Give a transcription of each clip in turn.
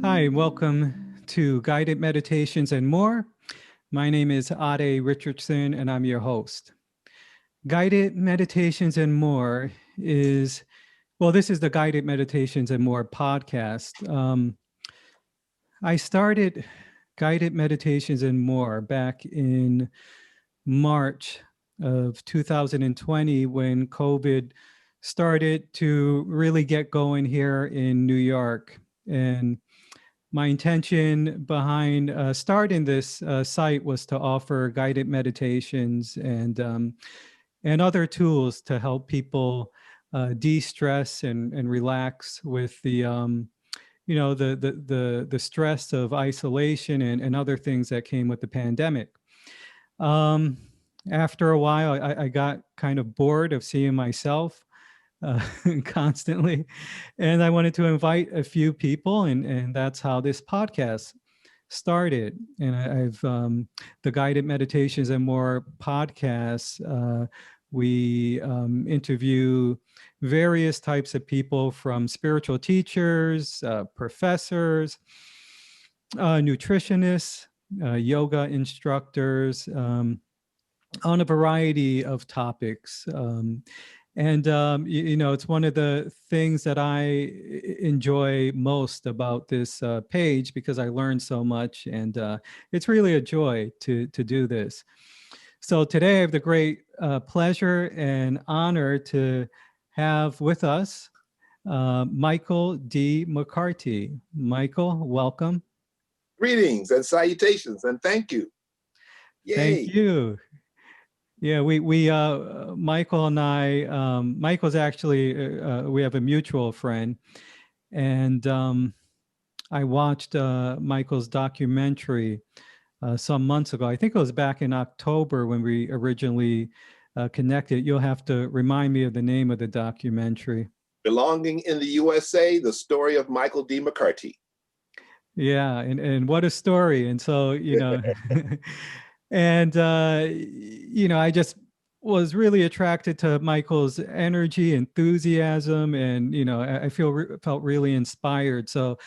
Hi, welcome to Guided Meditations and More. My name is Ade Richardson, and I'm your host. Guided Meditations and More is, this is the Guided Meditations and More podcast. I started Guided Meditations and More back in March of 2020 when COVID started to really get going here in New York. And my intention behind starting this site was to offer guided meditations and other tools to help people de-stress and relax with the the stress of isolation and other things that came with the pandemic. After a while, I got kind of bored of seeing myself constantly. And I wanted to invite a few people, and that's how this podcast started. And I've the Guided Meditations and More podcasts. We interview various types of people, from spiritual teachers, professors, nutritionists, yoga instructors, on a variety of topics. It's one of the things that I enjoy most about this page, because I learned so much, and it's really a joy to do this. So today I have the great pleasure and honor to have with us Michael D McCarty. Michael, welcome. Greetings and salutations, and thank you. Yay. Thank you. Yeah, Michael and I, Michael's actually, we have a mutual friend, and I watched Michael's documentary some months ago. I think it was back in October when we originally connected. You'll have to remind me of the name of the documentary. Belonging in the USA, the story of Michael D McCarty. Yeah, and what a story. And so, and, I just was really attracted to Michael's energy, enthusiasm, and, I felt really inspired. So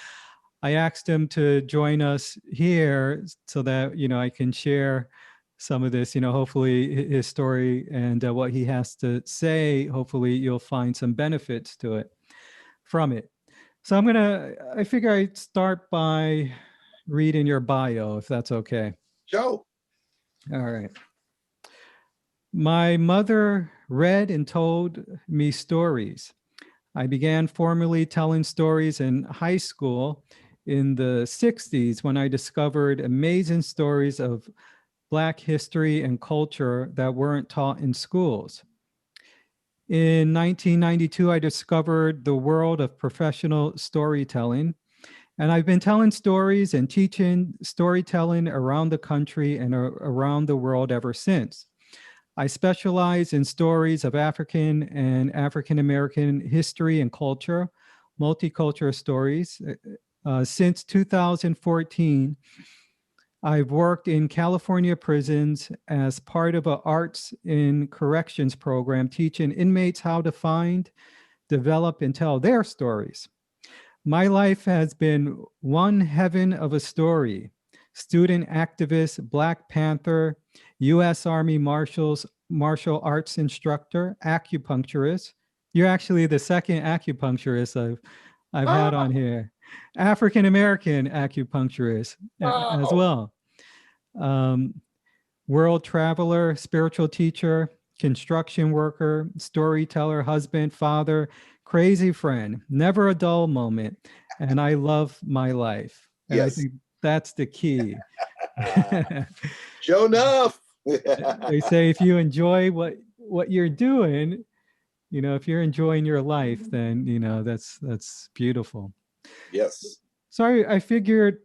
I asked him to join us here so that, I can share some of this, hopefully his story and what he has to say. Hopefully you'll find some benefits to it from it. So I figure I'd start by reading your bio, if that's okay. Sure. All right. My mother read and told me stories. I began formally telling stories in high school in the 60s when I discovered amazing stories of Black history and culture that weren't taught in schools. In 1992, I discovered the world of professional storytelling. And I've been telling stories and teaching storytelling around the country and around the world ever since. I specialize in stories of African and African American history and culture, multicultural stories. Since 2014, I've worked in California prisons as part of an arts in corrections program, teaching inmates how to find, develop, and tell their stories. My life has been one heaven of a story. Student activist, Black Panther, U.S. Army martial arts instructor, acupuncturist. You're actually the second acupuncturist I've had on here. African American acupuncturist as well. World traveler, spiritual teacher, construction worker, storyteller, husband, father, crazy friend, never a dull moment. And I love my life. And yes. I think that's the key. Sure enough. They say if you enjoy what you're doing, if you're enjoying your life, then, that's beautiful. Yes. So I figured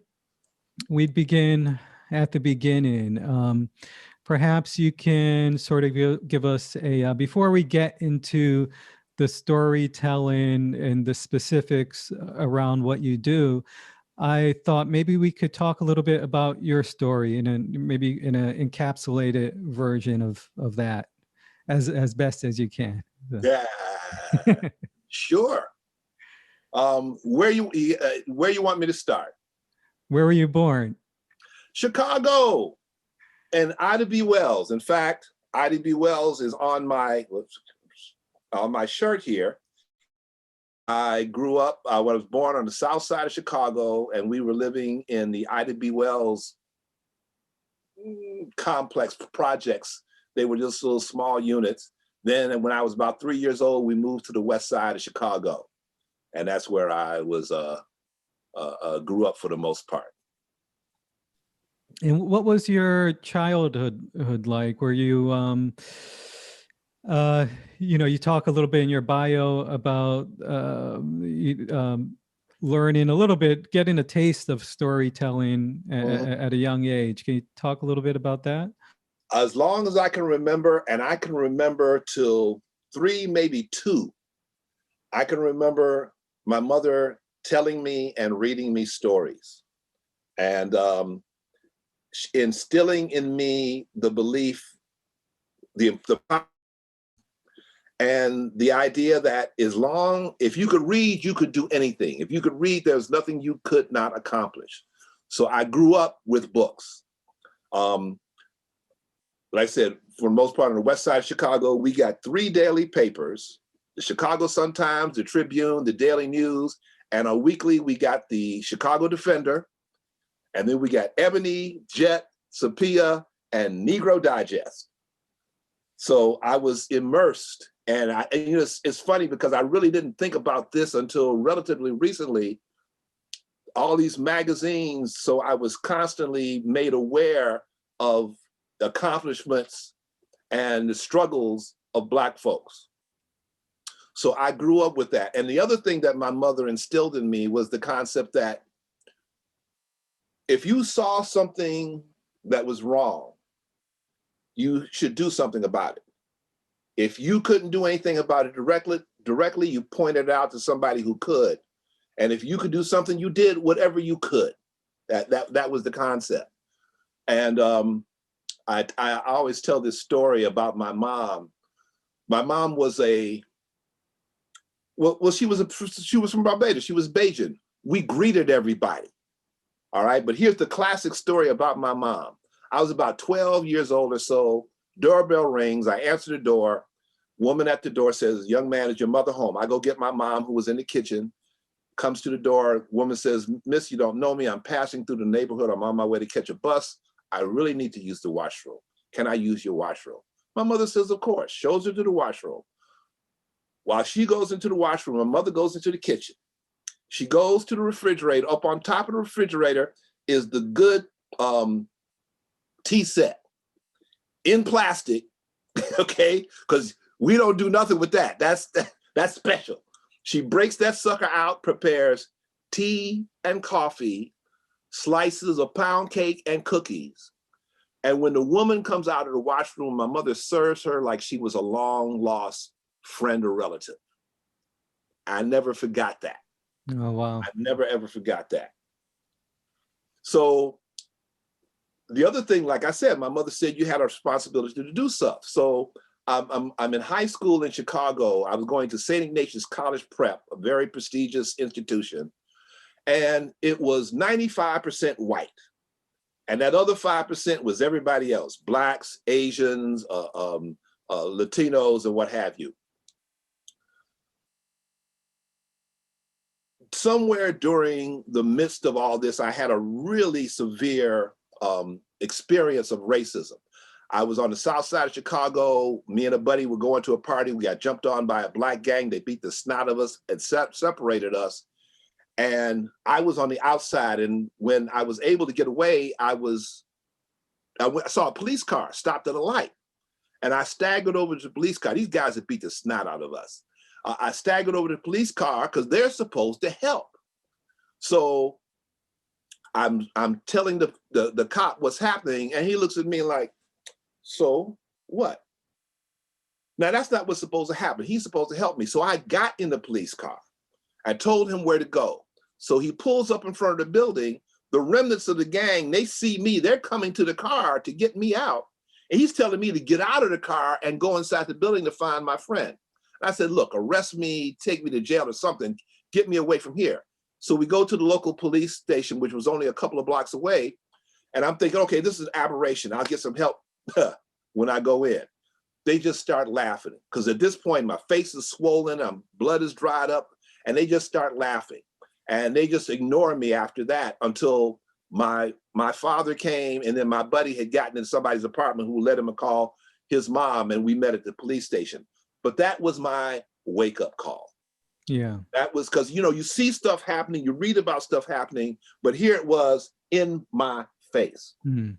we'd begin at the beginning. Perhaps you can sort of give us before we get into the storytelling and the specifics around what you do, I thought maybe we could talk a little bit about your story maybe in an encapsulated version of that as best as you can. Yeah, sure. Where you want me to start? Where were you born? Chicago, and Ida B. Wells. In fact, Ida B. Wells is on my shirt here. I grew up, I was born on the south side of Chicago, and we were living in the Ida B. Wells complex projects. They were just little small units. Then when I was about 3 years old, we moved to the west side of Chicago. And that's where I was, grew up for the most part. And what was your childhood like? Were you, you talk a little bit in your bio about learning a little bit, getting a taste of storytelling at a young age. Can you talk a little bit about that? As long as I can remember, and I can remember till 3, maybe 2, I can remember my mother telling me and reading me stories, and instilling in me the belief, and the idea that if you could read, you could do anything. If you could read, there's nothing you could not accomplish. So I grew up with books. Like I said, for the most part on the west side of Chicago, we got 3 daily papers: the Chicago Sun-Times, the Tribune, the Daily News, and on weekly, we got the Chicago Defender, and then we got Ebony, Jet, Sepia, and Negro Digest. So I was immersed, and it's funny because I really didn't think about this until relatively recently. All these magazines, so I was constantly made aware of the accomplishments and the struggles of Black folks. So I grew up with that. And the other thing that my mother instilled in me was the concept that if you saw something that was wrong, you should do something about it. If you couldn't do anything about it directly, you pointed it out to somebody who could. And if you could do something, you did whatever you could. That was the concept. And I always tell this story about my mom. My mom was she was from Barbados. She was Bajan. We greeted everybody. All right, but here's the classic story about my mom. I was about 12 years old or so. Doorbell rings. I answer the door. Woman at the door says, "Young man, is your mother home?" I go get my mom, who was in the kitchen. Comes to the door. Woman says, "Miss, you don't know me. I'm passing through the neighborhood. I'm on my way to catch a bus. I really need to use the washroom. Can I use your washroom?" My mother says, "Of course." Shows her to the washroom. While she goes into the washroom, my mother goes into the kitchen. She goes to the refrigerator. Up on top of the refrigerator is the good tea set in plastic, okay? Because we don't do nothing with that. That's special. She breaks that sucker out, prepares tea and coffee, slices of pound cake and cookies. And when the woman comes out of the washroom, my mother serves her like she was a long lost friend or relative. I never forgot that. Oh, wow. I never, ever forgot that. So the other thing, like I said, my mother said you had a responsibility to do stuff. So I'm in high school in Chicago. I was going to St. Ignatius College Prep, a very prestigious institution. And it was 95% white. And that other 5% was everybody else: Blacks, Asians, Latinos, and what have you. Somewhere during the midst of all this, I had a really severe experience of racism. I was on the south side of Chicago. Me and a buddy were going to a party. We got jumped on by a Black gang. They beat the snot of us and separated us. And I was on the outside. And when I was able to get away, I saw a police car stopped at a light. And I staggered over to the police car. These guys had beat the snot out of us. I staggered over to the police car because they're supposed to help. So I'm telling the cop what's happening, and he looks at me like, "So what?" Now that's not what's supposed to happen. He's supposed to help me. So I got in the police car. I told him where to go. So he pulls up in front of the building. The remnants of the gang, they see me. They're coming to the car to get me out. And he's telling me to get out of the car and go inside the building to find my friend. I said, "Look, arrest me, take me to jail or something, get me away from here." So we go to the local police station, which was only a couple of blocks away. And I'm thinking, okay, this is an aberration. I'll get some help when I go in. They just start laughing, because at this point, my face is swollen, blood is dried up, and they just start laughing. And they just ignore me after that until my father came, and then my buddy had gotten in somebody's apartment who let him call his mom, and we met at the police station. But that was my wake-up call. Yeah. That was because, you see stuff happening, you read about stuff happening, but here it was in my face. Mm.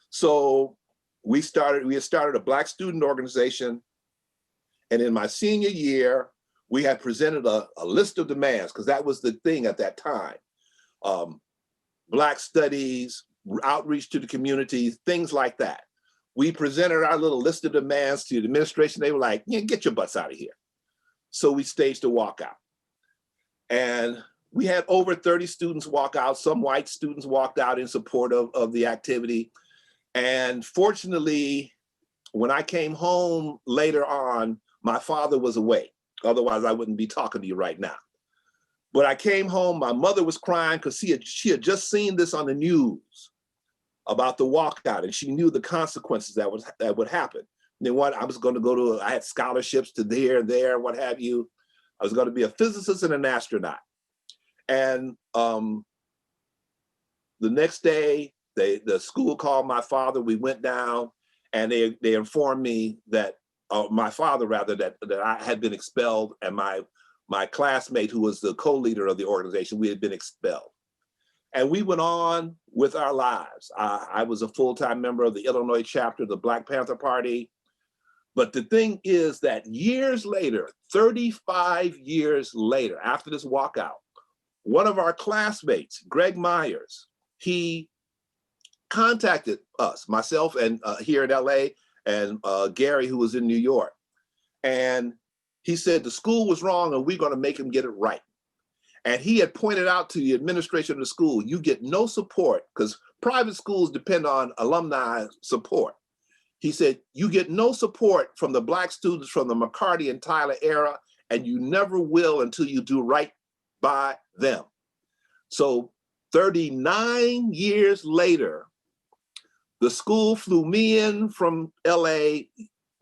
So we had started a Black student organization. And in my senior year, we had presented a list of demands, because that was the thing at that time. Black studies, outreach to the community, things like that. We presented our little list of demands to the administration. They were like, yeah, get your butts out of here. So we staged a walkout. And we had over 30 students walk out. Some white students walked out in support of the activity. And fortunately, when I came home later on, my father was away. Otherwise, I wouldn't be talking to you right now. But I came home, my mother was crying because she had just seen this on the news about the walkout, and she knew the consequences that would happen. And then I was going to go to, I had scholarships to there, what have you. I was going to be a physicist and an astronaut. And the next day, the school called my father. We went down, and they informed me that, my father rather, that I had been expelled, and my classmate, who was the co-leader of the organization, we had been expelled. And we went on with our lives. I was a full-time member of the Illinois chapter of the Black Panther Party. But the thing is that years later, 35 years later, after this walkout, one of our classmates, Greg Myers, he contacted us, myself and here in LA, and Gary, who was in New York. And he said the school was wrong and we're going to make him get it right. And he had pointed out to the administration of the school, you get no support, because private schools depend on alumni support. He said, you get no support from the Black students from the McCarty and Tyler era, and you never will until you do right by them. So 39 years later, the school flew me in from LA,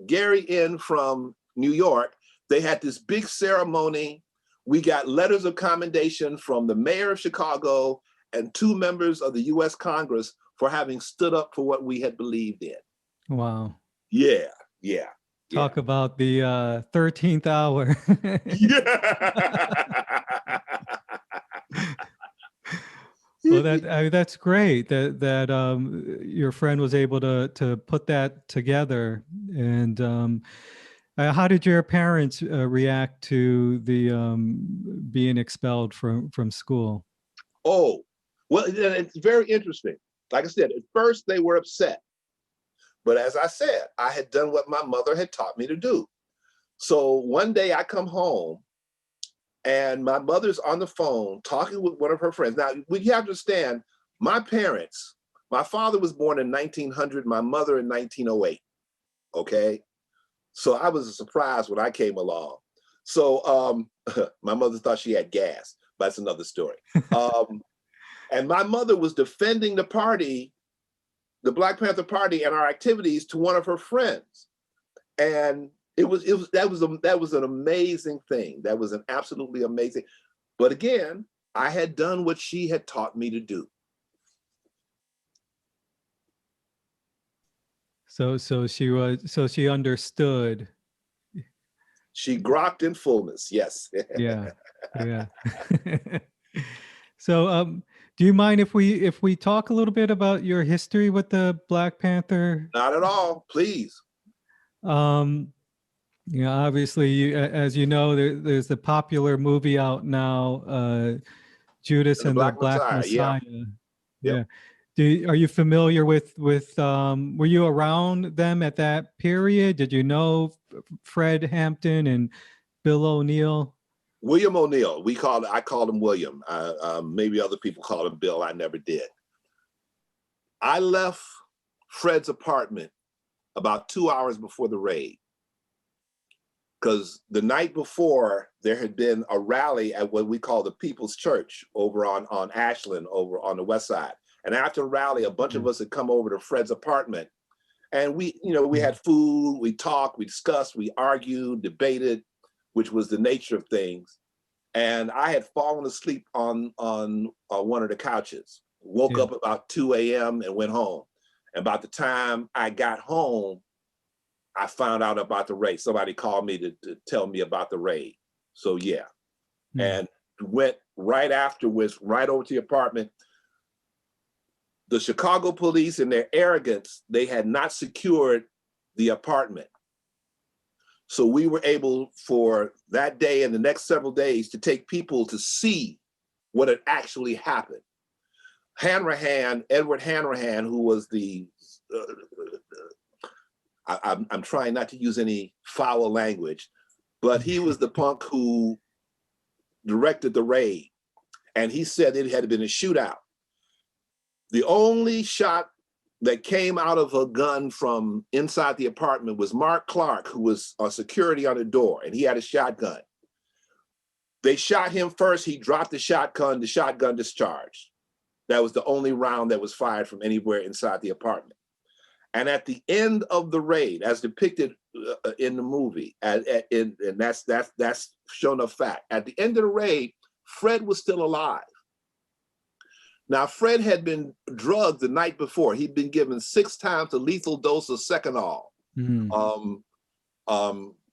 Gary in from New York. They had this big ceremony. We got letters of commendation from the mayor of Chicago and 2 members of the US Congress for having stood up for what we had believed in. Wow. Yeah. Talk about the 13th hour. Well, that's great that your friend was able to put that together. And how did your parents react to the being expelled from school? Oh, well, it's very interesting. Like I said, at first they were upset. But as I said, I had done what my mother had taught me to do. So one day I come home and my mother's on the phone talking with one of her friends. Now, we have to understand, my parents, my father was born in 1900, my mother in 1908, okay? So I was surprised when I came along. So my mother thought she had gas, but that's another story. And my mother was defending the party, the Black Panther Party, and our activities to one of her friends. And that was an amazing thing. That was an absolutely amazing. But again, I had done what she had taught me to do. So she understood. She grokked in fullness. Yes. Yeah. So do you mind if we talk a little bit about your history with the Black Panther? Not at all, please. Obviously, as you know, there's the popular movie out now, Judas and the Black Messiah. Yeah. Are you familiar with were you around them at that period? Did you know Fred Hampton and Bill O'Neill? William O'Neill. I called him William. Maybe other people called him Bill. I never did. I left Fred's apartment about 2 hours before the raid, because the night before there had been a rally at what we call the People's Church over on Ashland, over on the west side. And after the rally, a bunch of us had come over to Fred's apartment, and we had food, we talked, we discussed, we argued, debated, which was the nature of things. And I had fallen asleep on one of the couches, woke up about 2 a.m. and went home. And about the time I got home, I found out about the raid. Somebody called me to tell me about the raid. So yeah, and went right afterwards, right over to the apartment. The Chicago police, in their arrogance, they had not secured the apartment. So we were able for that day and the next several days to take people to see what had actually happened. Edward Hanrahan, who was the, I'm trying not to use any foul language, but he was the punk who directed the raid. And he said it had been a shootout. The only shot that came out of a gun from inside the apartment was Mark Clark, who was on security on the door, and he had a shotgun. They shot him first, he dropped the shotgun discharged. That was the only round that was fired from anywhere inside the apartment. And at the end of the raid, as depicted in the movie, and that's shown a fact, at the end of the raid, Fred was still alive. Now, Fred had been drugged the night before. He'd been given 6 times a lethal dose of Seconal,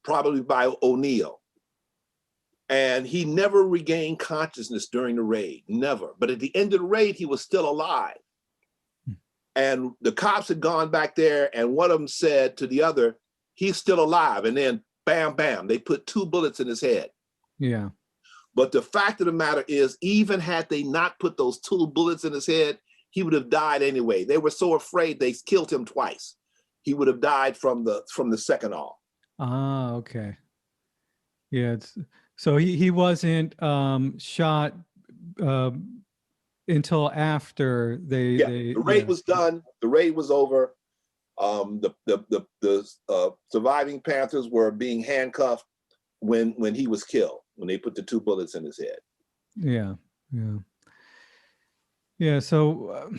probably by O'Neill. And he never regained consciousness during the raid, never. But at the end of the raid, he was still alive. And the cops had gone back there, and one of them said to the other, he's still alive. And then bam, bam, they put 2 bullets in his head. Yeah. But the fact of the matter is, even had they not put those 2 bullets in his head, he would have died anyway. They were so afraid they killed him twice. He would have died from the Seconal. Ah, okay. Yeah. So he wasn't shot until after the raid was done. The raid was over. The surviving Panthers were being handcuffed when he was killed, when they put the 2 bullets in his head. Yeah. So,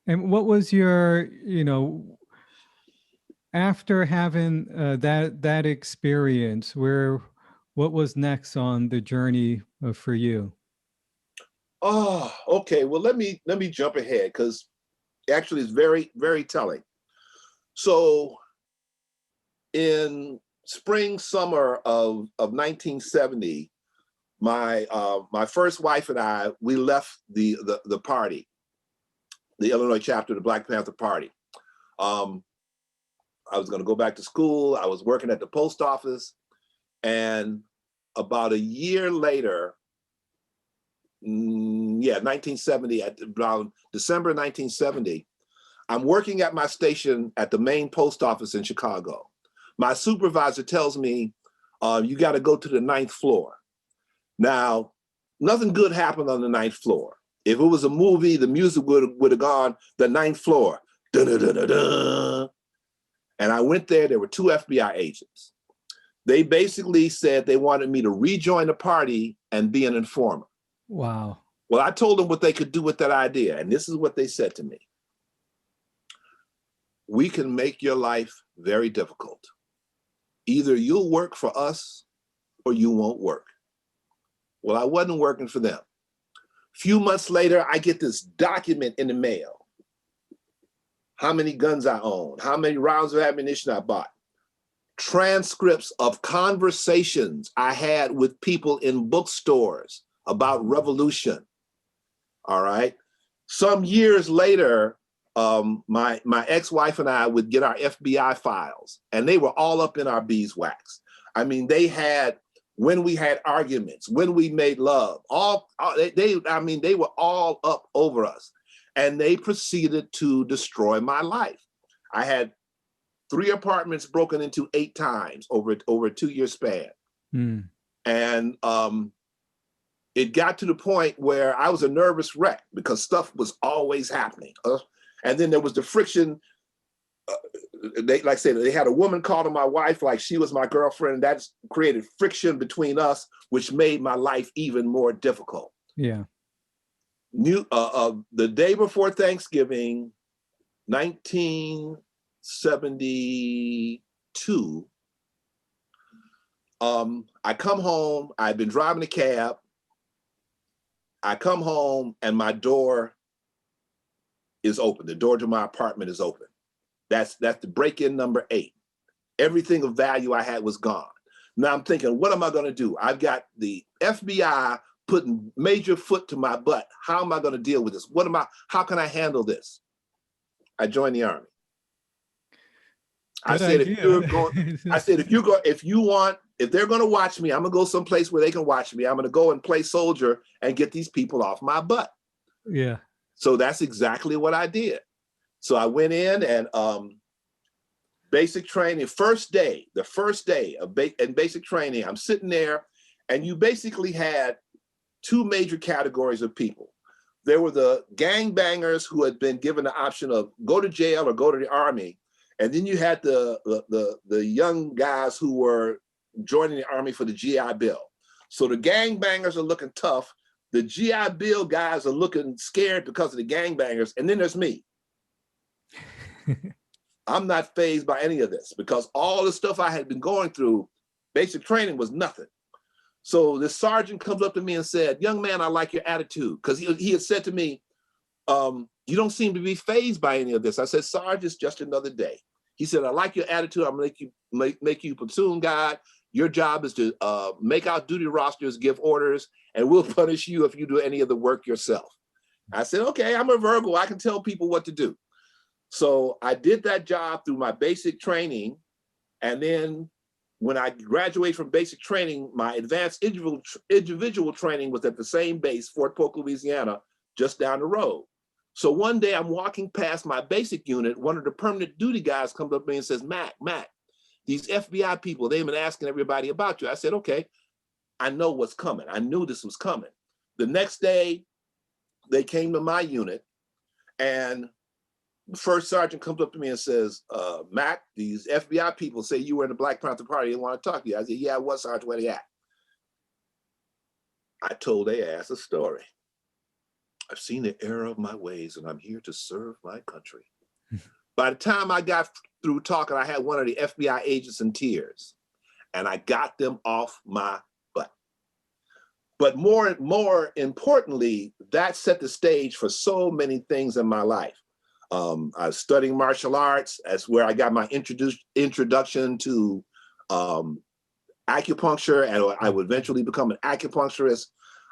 and what was your, after having that experience, what was next on the journey for you? Oh, okay. Well, let me jump ahead, because actually it's very, very telling. So in spring, summer of 1970, my first wife and I, we left the party, the Illinois chapter of the Black Panther Party. I was going to go back to school. I was working at the post office, and about a year later, 1970, around December 1970, I'm working at my station at the main post office in Chicago. My supervisor tells me, you got to go to the 9th floor. Now, nothing good happened on the 9th floor. If it was a movie, the music would have gone, the 9th floor. Da, da, da, da, da. And I went there, there were 2 FBI agents. They basically said they wanted me to rejoin the party and be an informer. Wow. Well, I told them what they could do with that idea. And this is what they said to me. We can make your life very difficult. Either you'll work for us or you won't work. Well, I wasn't working for them. A few months later, I get this document in the mail. How many guns I own, how many rounds of ammunition I bought, transcripts of conversations I had with people in bookstores about revolution. All right. Some years later, my ex-wife and I would get our FBI files, and they were all up in our beeswax. I mean, they had when we had arguments, when we made love, they were all up over us. And they proceeded to destroy my life. I had 3 apartments broken into 8 times over a 2-year span. And it got to the point where I was a nervous wreck because stuff was always happening. And then there was the friction they, like I said, they had a woman call to my wife like she was my girlfriend. And that's created friction between us, which made my life even more difficult. Yeah. The day before Thanksgiving, 1972, I come home. I've been driving a cab. I come home and my door is open. The door to my apartment is open. That's the break-in number 8. Everything of value I had was gone. Now I'm thinking, what am I going to do? I've got the FBI putting major foot to my butt. How am I going to deal with this? How can I handle this? I joined the Army. If they're going to watch me, I'm going to go someplace where they can watch me. I'm going to go and play soldier and get these people off my butt. Yeah. So that's exactly what I did. So I went in and basic training, the first day of basic training, I'm sitting there, and you basically had 2 major categories of people. There were the gangbangers who had been given the option of go to jail or go to the Army. And then you had the young guys who were joining the Army for the GI Bill. So the gangbangers are looking tough. The GI Bill guys are looking scared because of the gangbangers. And then there's me. I'm not fazed by any of this because all the stuff I had been going through, basic training was nothing. So the sergeant comes up to me and said, "Young man, I like your attitude." Because he had said to me, "You don't seem to be fazed by any of this." I said, "Sarge, it's just another day." He said, "I like your attitude. I'm gonna make you platoon guy. Your job is to make out duty rosters, give orders, and we'll punish you if you do any of the work yourself." I said, "Okay, I'm a Virgo. I can tell people what to do." So I did that job through my basic training. And then when I graduated from basic training, my advanced individual training was at the same base, Fort Polk, Louisiana, just down the road. So one day I'm walking past my basic unit. One of the permanent duty guys comes up to me and says, Mac, these FBI people, they've been asking everybody about you." I said, "Okay, I know what's coming." I knew this was coming. The next day, they came to my unit, and the first sergeant comes up to me and says, "Mac, these FBI people say you were in the Black Panther Party. They want to talk to you." I said, "Yeah, what, Sergeant? Where they at?" I told their ass a story. "I've seen the error of my ways, and I'm here to serve my country." By the time I got through talking, I had one of the FBI agents in tears, and I got them off my butt. But more importantly, that set the stage for so many things in my life. I was studying martial arts. That's where I got my introduction to acupuncture, and I would eventually become an acupuncturist.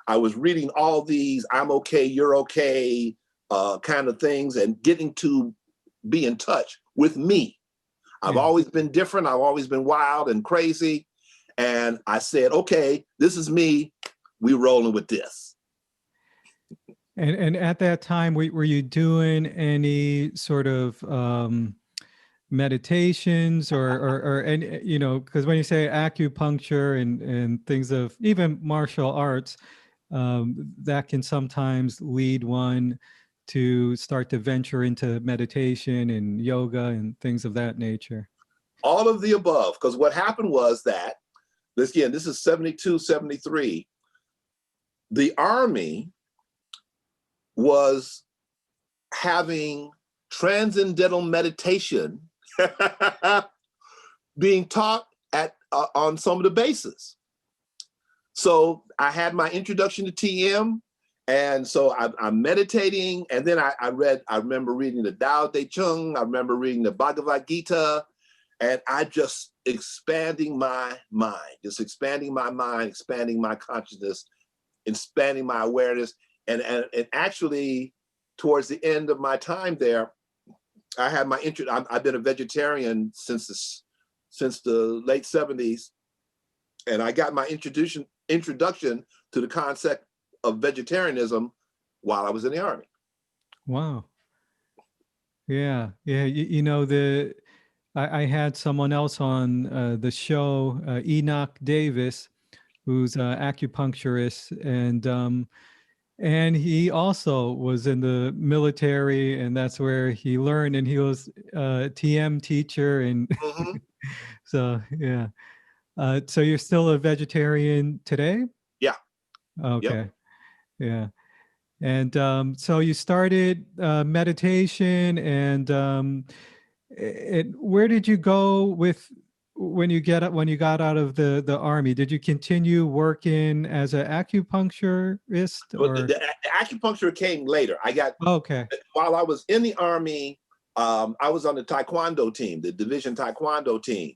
I was reading all these "I'm okay, you're okay" kind of things, and getting to be in touch with me. I've always been different. I've always been wild and crazy. And I said, "Okay, this is me. We rolling with this." And at that time, were you doing any sort of meditations or any, because when you say acupuncture and things of even martial arts, that can sometimes lead one to start to venture into meditation and yoga and things of that nature. All of the above, because what happened was that, this is 72, 73, the Army was having transcendental meditation being taught on some of the bases. So I had my introduction to TM, and so I'm meditating, and then I remember reading the Tao Te Ching, I remember reading the Bhagavad Gita, and I just expanding my mind, expanding my consciousness, expanding my awareness. And actually, towards the end of my time there, I had my I've been a vegetarian since the late 70s, and I got my introduction to the concept of vegetarianism while I was in the Army. Wow. Yeah. I had someone else on the show, Enoch Davis, who's an acupuncturist, and And he also was in the military, and that's where he learned. And he was a TM teacher, and Mhm. so yeah. So you're still a vegetarian today? Yeah. Yep. Okay, yeah. And so you started meditation, and where did you go with when you got out of the army? Did you continue working as an acupuncturist, But or? the acupuncture came later. Okay. While I was in the army, I was on the taekwondo team, the division taekwondo team.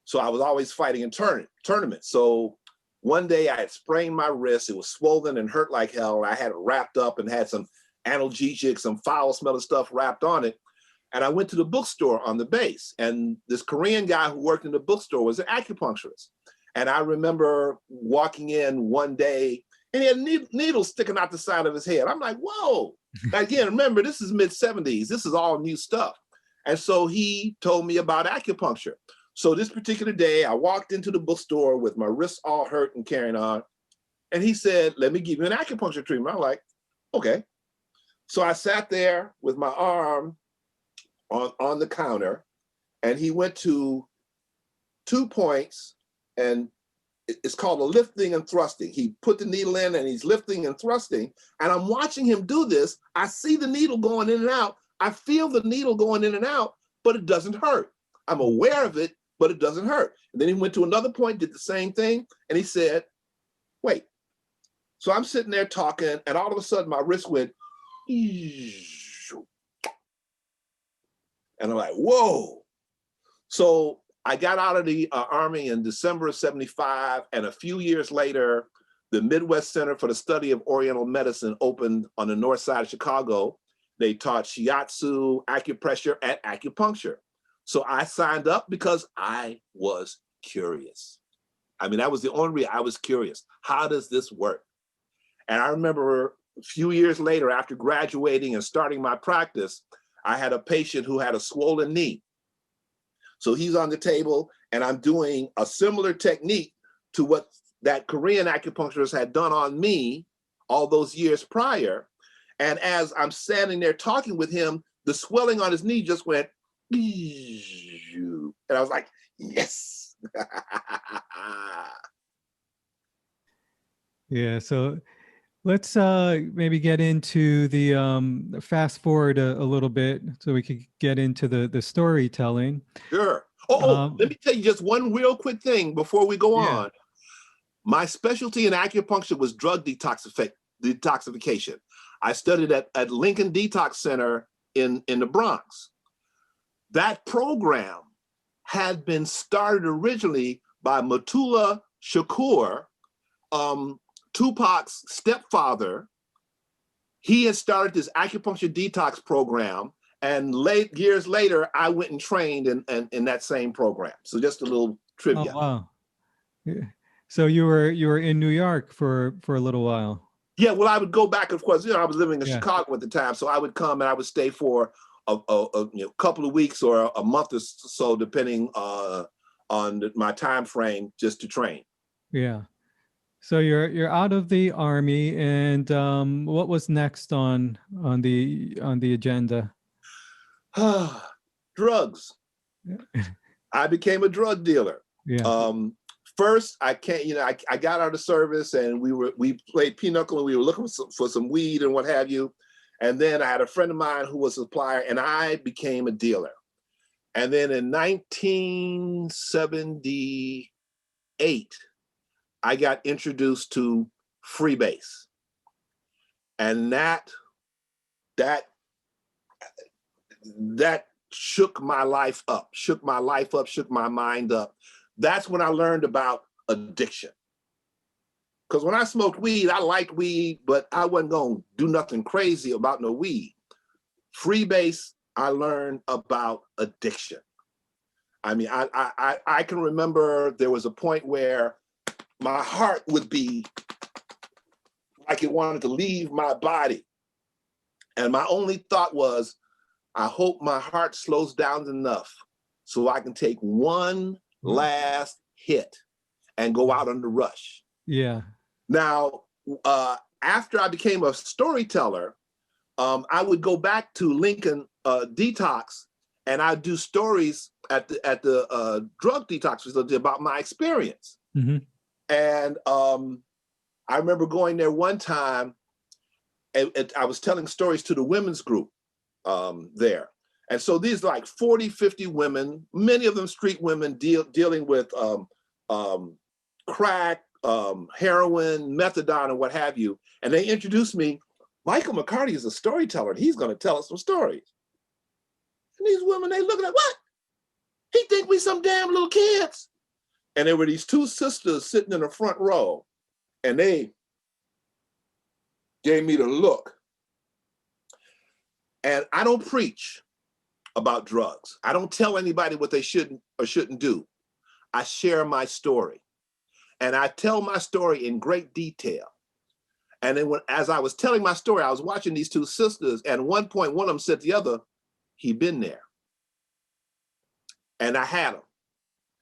So I was always fighting in tournaments. So one day I had sprained my wrist. It was swollen and hurt like hell. I had it wrapped up and had some analgesic, some foul smelling stuff wrapped on it. And I went to the bookstore on the base. And this Korean guy who worked in the bookstore was an acupuncturist. And I remember walking in one day and he had needles sticking out the side of his head. I'm like, whoa. Again, remember, this is mid-70s. This is all new stuff. And so he told me about acupuncture. So this particular day, I walked into the bookstore with my wrists all hurt and carrying on. And he said, let me give you an acupuncture treatment. I'm like, okay. So I sat there with my arm on the counter, and he went to 2 points, and it's called a lifting and thrusting. He put the needle in and he's lifting and thrusting. And I'm watching him do this. I see the needle going in and out. I feel the needle going in and out, but it doesn't hurt. I'm aware of it, but it doesn't hurt. And then he went to another point, did the same thing. And he said, wait. So I'm sitting there talking, and all of a sudden my wrist went, and I'm like, whoa. So I got out of the Army in December of 75, and a few years later, the Midwest Center for the Study of Oriental Medicine opened on the north side of Chicago. They taught shiatsu, acupressure, and acupuncture. So I signed up because I was curious. I mean, that was the only reason I was curious. How does this work? And I remember a few years later, after graduating and starting my practice, I had a patient who had a swollen knee. So he's on the table, and I'm doing a similar technique to what that Korean acupuncturist had done on me all those years prior. And as I'm standing there talking with him, the swelling on his knee just went, and I was like, yes. Yeah. So let's maybe get into the fast forward a little bit so we could get into the storytelling. Sure. Let Um, me tell you just one real quick thing before we go yeah. on. My specialty in acupuncture was drug detoxification. I studied at Lincoln Detox Center in the Bronx. That program had been started originally by Mutula Shakur, Tupac's stepfather. He had started this acupuncture detox program, and years later, I went and trained in that same program. So just a little Oh, trivia. wow. Yeah. So you were in New York for a little while. Yeah, well, I would go back. Of course, I was living in Yeah. Chicago at the time, so I would come and I would stay for a couple of weeks or a month or so, depending on my time frame, just to train. Yeah. So you're out of the army, and what was next on the agenda? Drugs. I became a drug dealer. Yeah. First, I can't. I got out of service, and we played pinochle, and we were looking for some weed and what have you. And then I had a friend of mine who was a supplier, and I became a dealer. And then in 1978, I got introduced to freebase, and that shook my life up, shook my mind up. That's when I learned about addiction. Because when I smoked weed, I liked weed, but I wasn't going to do nothing crazy about no weed. Freebase, I learned about addiction. I mean, I can remember there was a point where my heart would be like it wanted to leave my body. And my only thought was, I hope my heart slows down enough so I can take one last hit and go out on the rush. Yeah. Now, after I became a storyteller, I would go back to Lincoln Detox, and I'd do stories at the drug detox facility about my experience. Mm-hmm. And I remember going there one time, and I was telling stories to the women's group there. And so these like 40, 50 women, many of them street women dealing with crack, heroin, methadone, and what have you. And they introduced me. Michael McCarty is a storyteller, and he's going to tell us some stories. And these women, they look like, what? He think we some damn little kids. And there were these two sisters sitting in the front row, and they gave me the look. And I don't preach about drugs. I don't tell anybody what they shouldn't or shouldn't do. I share my story. And I tell my story in great detail. And then as I was telling my story, I was watching these two sisters, and at one point, one of them said to the other, he'd been there. And I had him.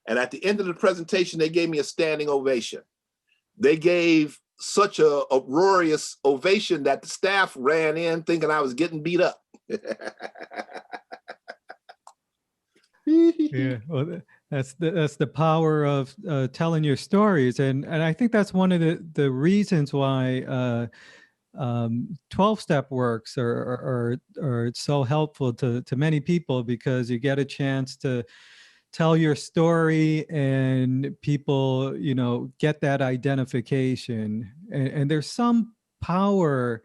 And at the end of the presentation, they gave me a standing ovation. They gave such a uproarious ovation that the staff ran in thinking I was getting beat up. Yeah, well, that's the power of telling your stories, and I think that's one of the reasons why 12-step works are so helpful to many people, because you get a chance to tell your story, and people, you know, get that identification, and there's some power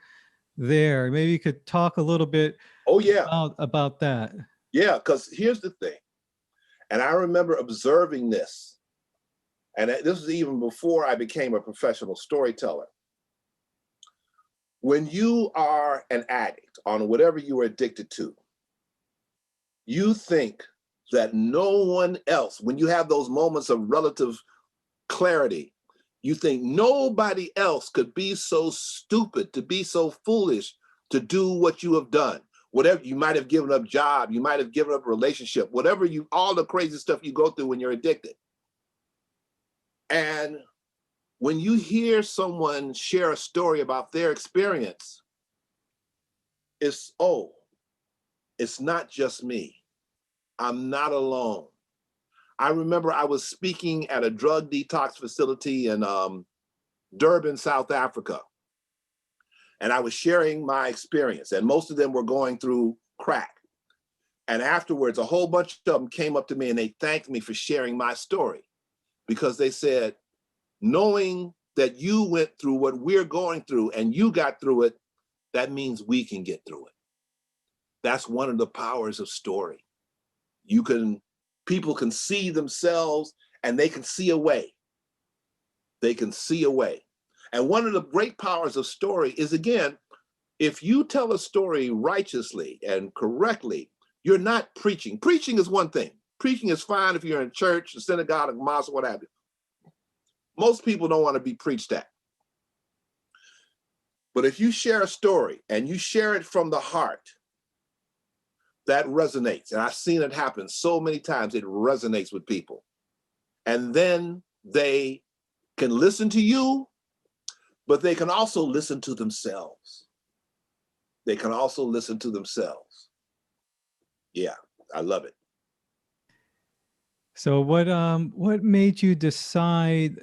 there. Maybe you could talk a little bit. Oh yeah, about that. Yeah, because here's the thing. And I remember observing this, and this was even before I became a professional storyteller. When you are an addict on whatever you are addicted to, you think that no one else, when you have those moments of relative clarity, you think nobody else could be so stupid, to be so foolish, to do what you have done. Whatever, you might have given up job, you might have given up a relationship, whatever all the crazy stuff you go through when you're addicted. And when you hear someone share a story about their experience, it's not just me. I'm not alone. I remember I was speaking at a drug detox facility in Durban, South Africa. And I was sharing my experience, and most of them were going through crack. And afterwards, a whole bunch of them came up to me and they thanked me for sharing my story, because they said, knowing that you went through what we're going through and you got through it, that means we can get through it. That's one of the powers of story. People can see themselves, and they can see a way. They can see a way. And one of the great powers of story is, again, if you tell a story righteously and correctly, you're not preaching. Preaching is one thing. Preaching is fine if you're in church, a synagogue, a mosque, what have you. Most people don't want to be preached at. But if you share a story and you share it from the heart, that resonates. And I've seen it happen so many times. It resonates with people. And then they can listen to you, but they can also listen to themselves. They can also listen to themselves. Yeah, I love it. So what made you decide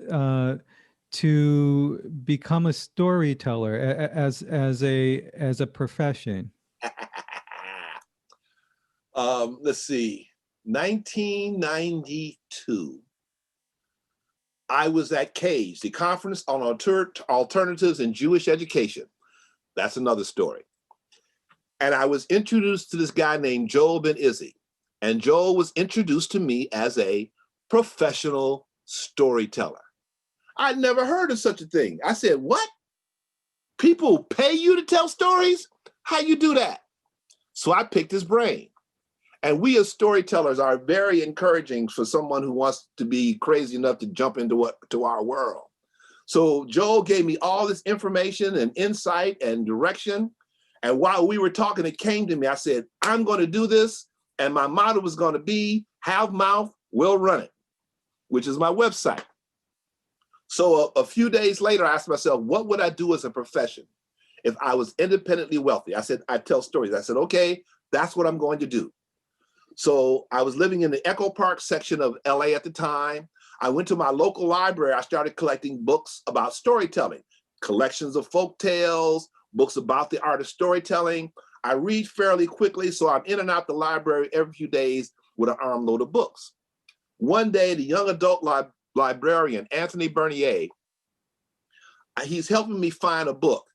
to become a storyteller as a profession? Let's see, 1992. I was at CAGE, the Conference on Alternatives in Jewish Education. That's another story. And I was introduced to this guy named Joel Ben Izzy. And Joel was introduced to me as a professional storyteller. I'd never heard of such a thing. I said, what? People pay you to tell stories? How you do that? So I picked his brain. And we as storytellers are very encouraging for someone who wants to be crazy enough to jump into our world. So Joel gave me all this information and insight and direction. And while we were talking, it came to me. I said, I'm going to do this. And my motto was going to be, have mouth, we'll run it, which is my website. So a few days later, I asked myself, what would I do as a profession? if I was independently wealthy. I said, I'd tell stories. I said, okay, that's what I'm going to do. So I was living in the Echo Park section of LA at the time. I went to my local library. I started collecting books about storytelling, collections of folk tales, books about the art of storytelling. I read fairly quickly, so I'm in and out the library every few days with an armload of books. One day, the young adult librarian, Anthony Bernier, he's helping me find a book.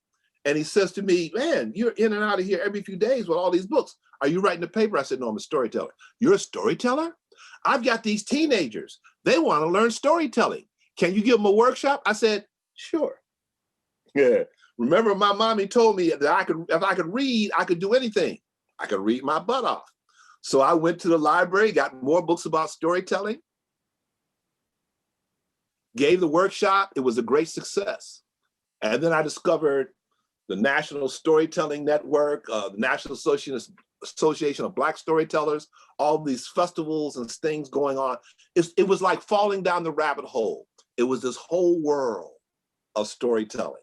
And he says to me, man, you're in and out of here every few days with all these books. Are you writing a paper? I said, no, I'm a storyteller. You're a storyteller? I've got these teenagers. They want to learn storytelling. Can you give them a workshop? I said, sure. Yeah. Remember, my mommy told me that if I could read, I could do anything. I could read my butt off. So I went to the library, got more books about storytelling, gave the workshop. It was a great success. And then I discovered the National Storytelling Network, the National Association of Black Storytellers, all these festivals and things going on. It was like falling down the rabbit hole. It was this whole world of storytelling.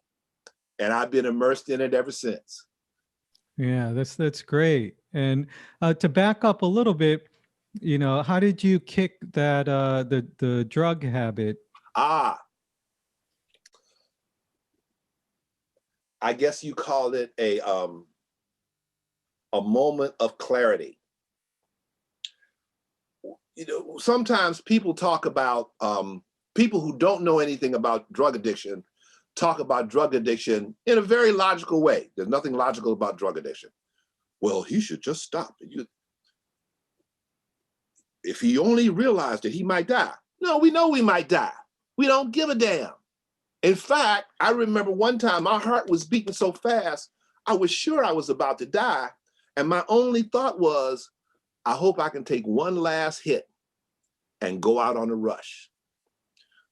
And I've been immersed in it ever since. Yeah, that's great. And to back up a little bit, you know, how did you kick that the drug habit? I guess you call it a moment of clarity. You know, sometimes people talk about people who don't know anything about drug addiction talk about drug addiction in a very logical way. There's nothing logical about drug addiction. Well, he should just stop. If he only realized that he might die. No, we know we might die. We don't give a damn. In fact, I remember one time my heart was beating so fast, I was sure I was about to die. And my only thought was, I hope I can take one last hit and go out on a rush.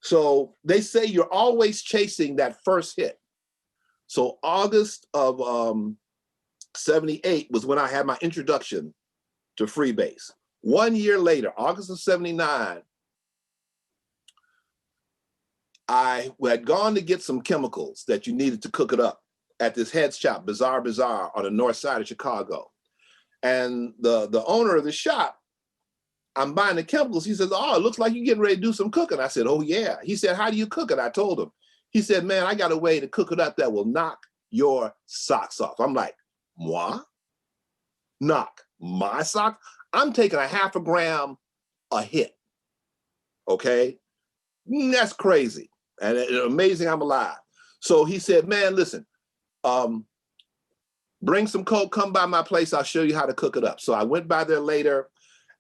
So they say you're always chasing that first hit. So August of 78 was when I had my introduction to freebase. 1 year later, August of 79, I had gone to get some chemicals that you needed to cook it up at this head shop, Bazaar on the north side of Chicago. And the owner of the shop, I'm buying the chemicals. He says, oh, it looks like you're getting ready to do some cooking. I said, oh yeah. He said, how do you cook it? I told him. He said, man, I got a way to cook it up that will knock your socks off. I'm like, moi? Knock my socks? I'm taking a 0.5 gram a hit, okay? That's crazy. And amazing I'm alive. So he said, man, listen, bring some coke, come by my place, I'll show you how to cook it up. So I went by there later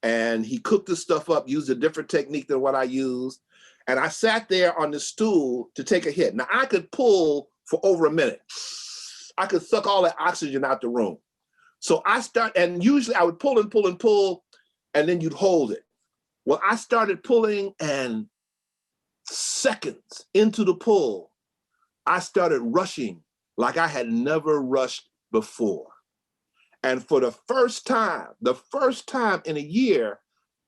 and he cooked the stuff up, used a different technique than what I used. And I sat there on the stool to take a hit. Now I could pull for over a minute. I could suck all that oxygen out the room. So and usually I would pull and pull and pull, and then you'd hold it. Well, I started pulling, and seconds into the pull, I started rushing like I had never rushed before. And for the first time in a year,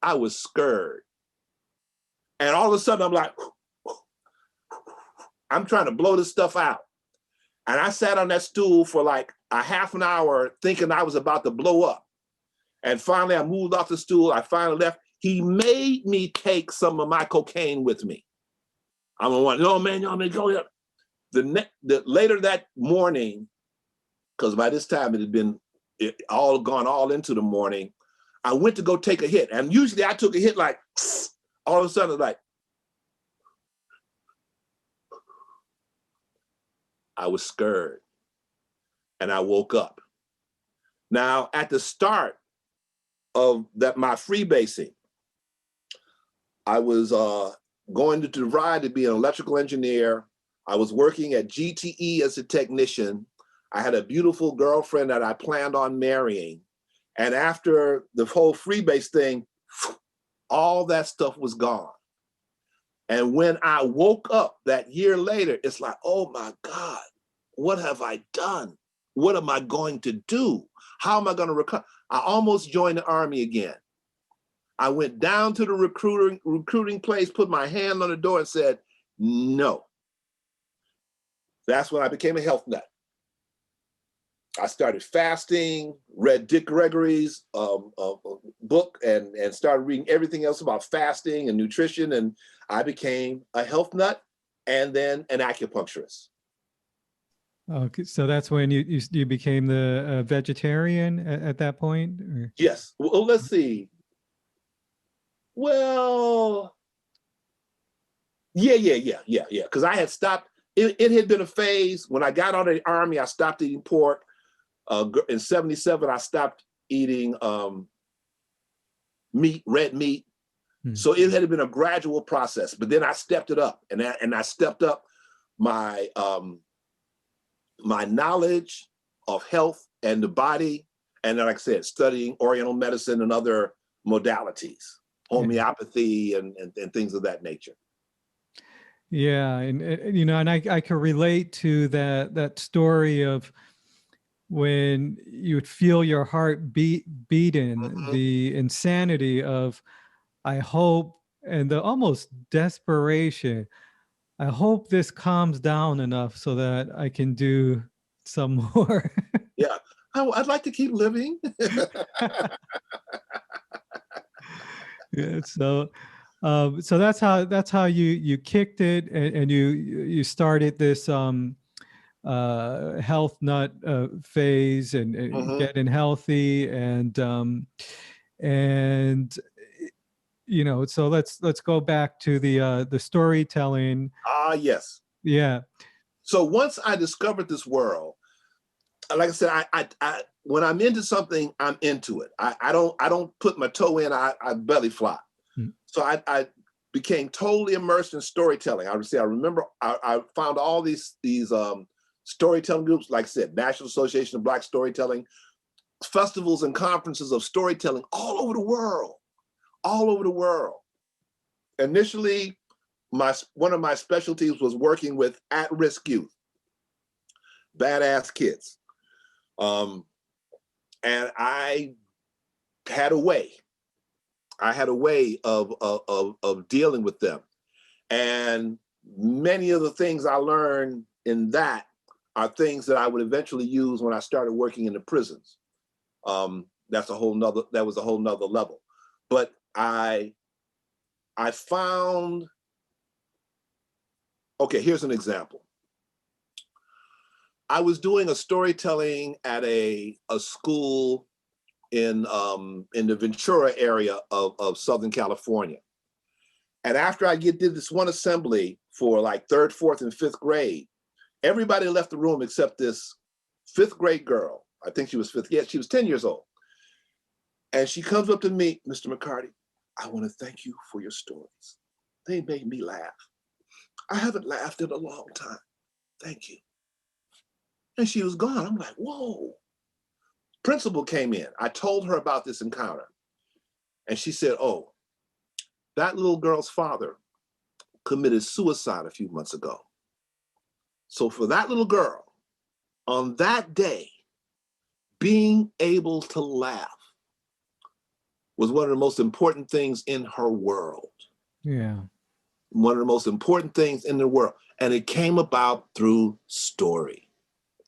I was scared. And all of a sudden I'm like, I'm trying to blow this stuff out. And I sat on that stool for like a 1/2 hour thinking I was about to blow up. And finally I moved off the stool, I finally left. He made me take some of my cocaine with me. I'm the one, no man, go up. Later that morning, because by this time it had been gone all into the morning, I went to go take a hit. And usually I took a hit like, all of a sudden like, I was scared and I woke up. Now at the start of my freebasing, I was going to DeVry to be an electrical engineer. I was working at GTE as a technician. I had a beautiful girlfriend that I planned on marrying. And after the whole freebase thing, all that stuff was gone. And when I woke up that year later, it's like, oh my God, what have I done? What am I going to do? How am I going to recover? I almost joined the Army again. I went down to the recruiting place, put my hand on the door and said, no. That's when I became a health nut. I started fasting, read Dick Gregory's book, and started reading everything else about fasting and nutrition. And I became a health nut and then an acupuncturist. Okay, so that's when you became the vegetarian at that point? Or? Yes. Well, let's see. Well, yeah. Because I had stopped. It had been a phase when I got out of the Army. I stopped eating pork. In '77, I stopped eating meat, red meat. So it had been a gradual process. But then I stepped it up, and I stepped up my my knowledge of health and the body, and then, like I said, studying Oriental medicine and other modalities, homeopathy and things of that nature. Yeah, and and I can relate to that story of when you would feel your heart beating, the insanity of, I hope, and the almost desperation. I hope this calms down enough so that I can do some more. Yeah, I'd like to keep living. Yeah, so that's how you kicked it, and you started this health nut phase, and getting healthy, and so let's go back to the storytelling. Yes. Yeah. So once I discovered this world, like I said, I when I'm into something, I'm into it. I don't put my toe in, I belly flop. So I became totally immersed in storytelling. I would say I remember I found all these storytelling groups, like I said, National Association of Black Storytelling, festivals and conferences of storytelling all over the world, all over the world. Initially, one of my specialties was working with at-risk youth, badass kids. And I had a way of dealing with them. And many of the things I learned in that are things that I would eventually use when I started working in the prisons. That was a whole nother level. But I found, okay, here's an example. I was doing a storytelling at a school in the Ventura area of Southern California. And after I did this one assembly for like 3rd, 4th, and 5th grade, everybody left the room except this 5th grade girl. I think she was 5th. Yeah, she was 10 years old. And she comes up to me, Mr. McCarty, I want to thank you for your stories. They made me laugh. I haven't laughed in a long time. Thank you. And she was gone. I'm like, whoa. Principal came in. I told her about this encounter. And she said, oh, that little girl's father committed suicide a few months ago. So for that little girl, on that day, being able to laugh was one of the most important things in her world. Yeah. One of the most important things in the world. And it came about through story.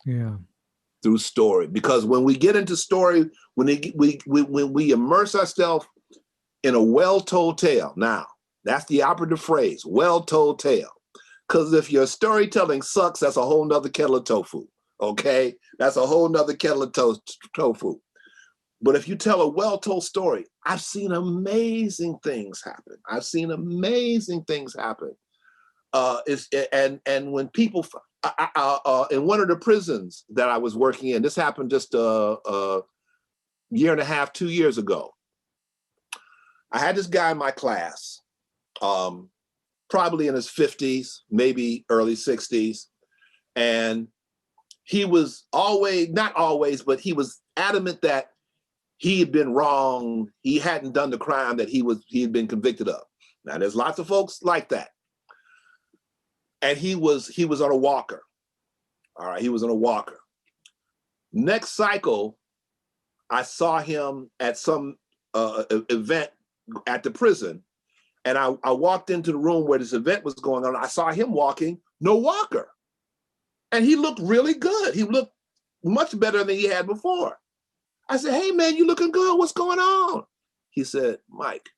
Yeah. Through story. Because when we get into story, when we immerse ourselves in a well-told tale, now, that's the operative phrase, well-told tale. Because if your storytelling sucks, that's a whole nother kettle of tofu, okay? That's a whole nother kettle of tofu. But if you tell a well-told story, I've seen amazing things happen. I've seen amazing things happen. And when people, in one of the prisons that I was working in, this happened just a year and a half, 2 years ago. I had this guy in my class, probably in his 50s, maybe early 60s. And he was always, not always, but he was adamant that he had been wrong. He hadn't done the crime that he had been convicted of. Now, there's lots of folks like that. And he was on a walker. All right, he was on a walker. Next cycle, I saw him at some event at the prison. And I walked into the room where this event was going on. I saw him walking, no walker. And he looked really good. He looked much better than he had before. I said, hey man, you looking good, what's going on? He said, Mike,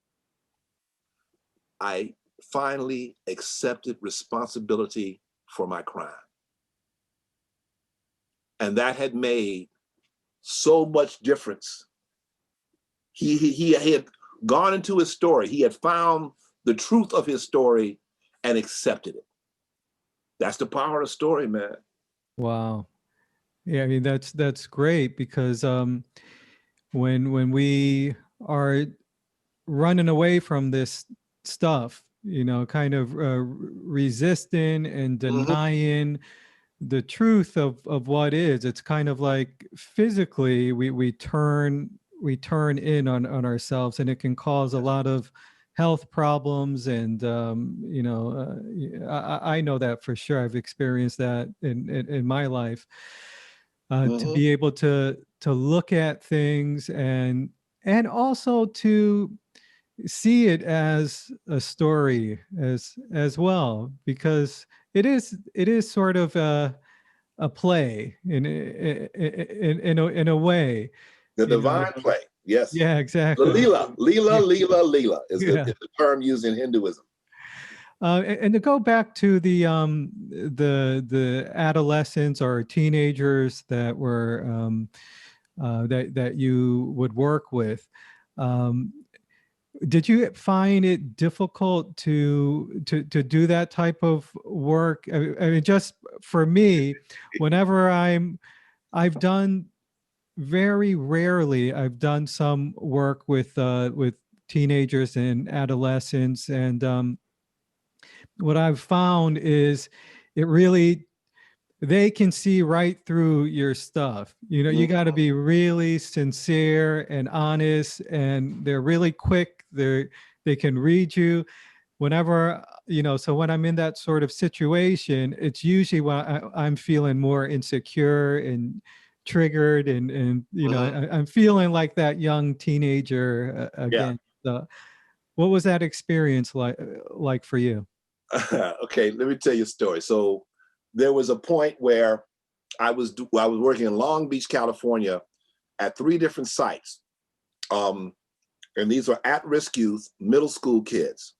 I finally accepted responsibility for my crime. And that had made so much difference. He had gone into his story. He had found the truth of his story and accepted it. That's the power of the story, man. Wow. Yeah, I mean that's great, because when we are running away from this stuff, you know, kind of resisting and denying the truth of what is, it's kind of like physically we turn in on ourselves, and it can cause a lot of health problems. And you know, I know that for sure. I've experienced that in my life. To be able to look at things and also to see it as a story as well, because it is sort of a play in a way. The You know? divine play, yes. Yeah, The exactly. Leela is Yeah. the term used in Hinduism. And to go back to the adolescents or teenagers that were that you would work with, did you find it difficult to do that type of work? I mean, just for me, whenever I've done, very rarely I've done some work with teenagers and adolescents, and what I've found is it really, they can see right through your stuff. You know, you got to be really sincere and honest, and they're really quick. They can read you whenever, you know. So when I'm in that sort of situation, it's usually when I'm feeling more insecure and triggered, and you know, I'm feeling like that young teenager again. So what was that experience like for you? Okay, let me tell you a story. So there was a point where I was working in Long Beach, California, at 3 different sites, and these are at-risk youth, middle school kids.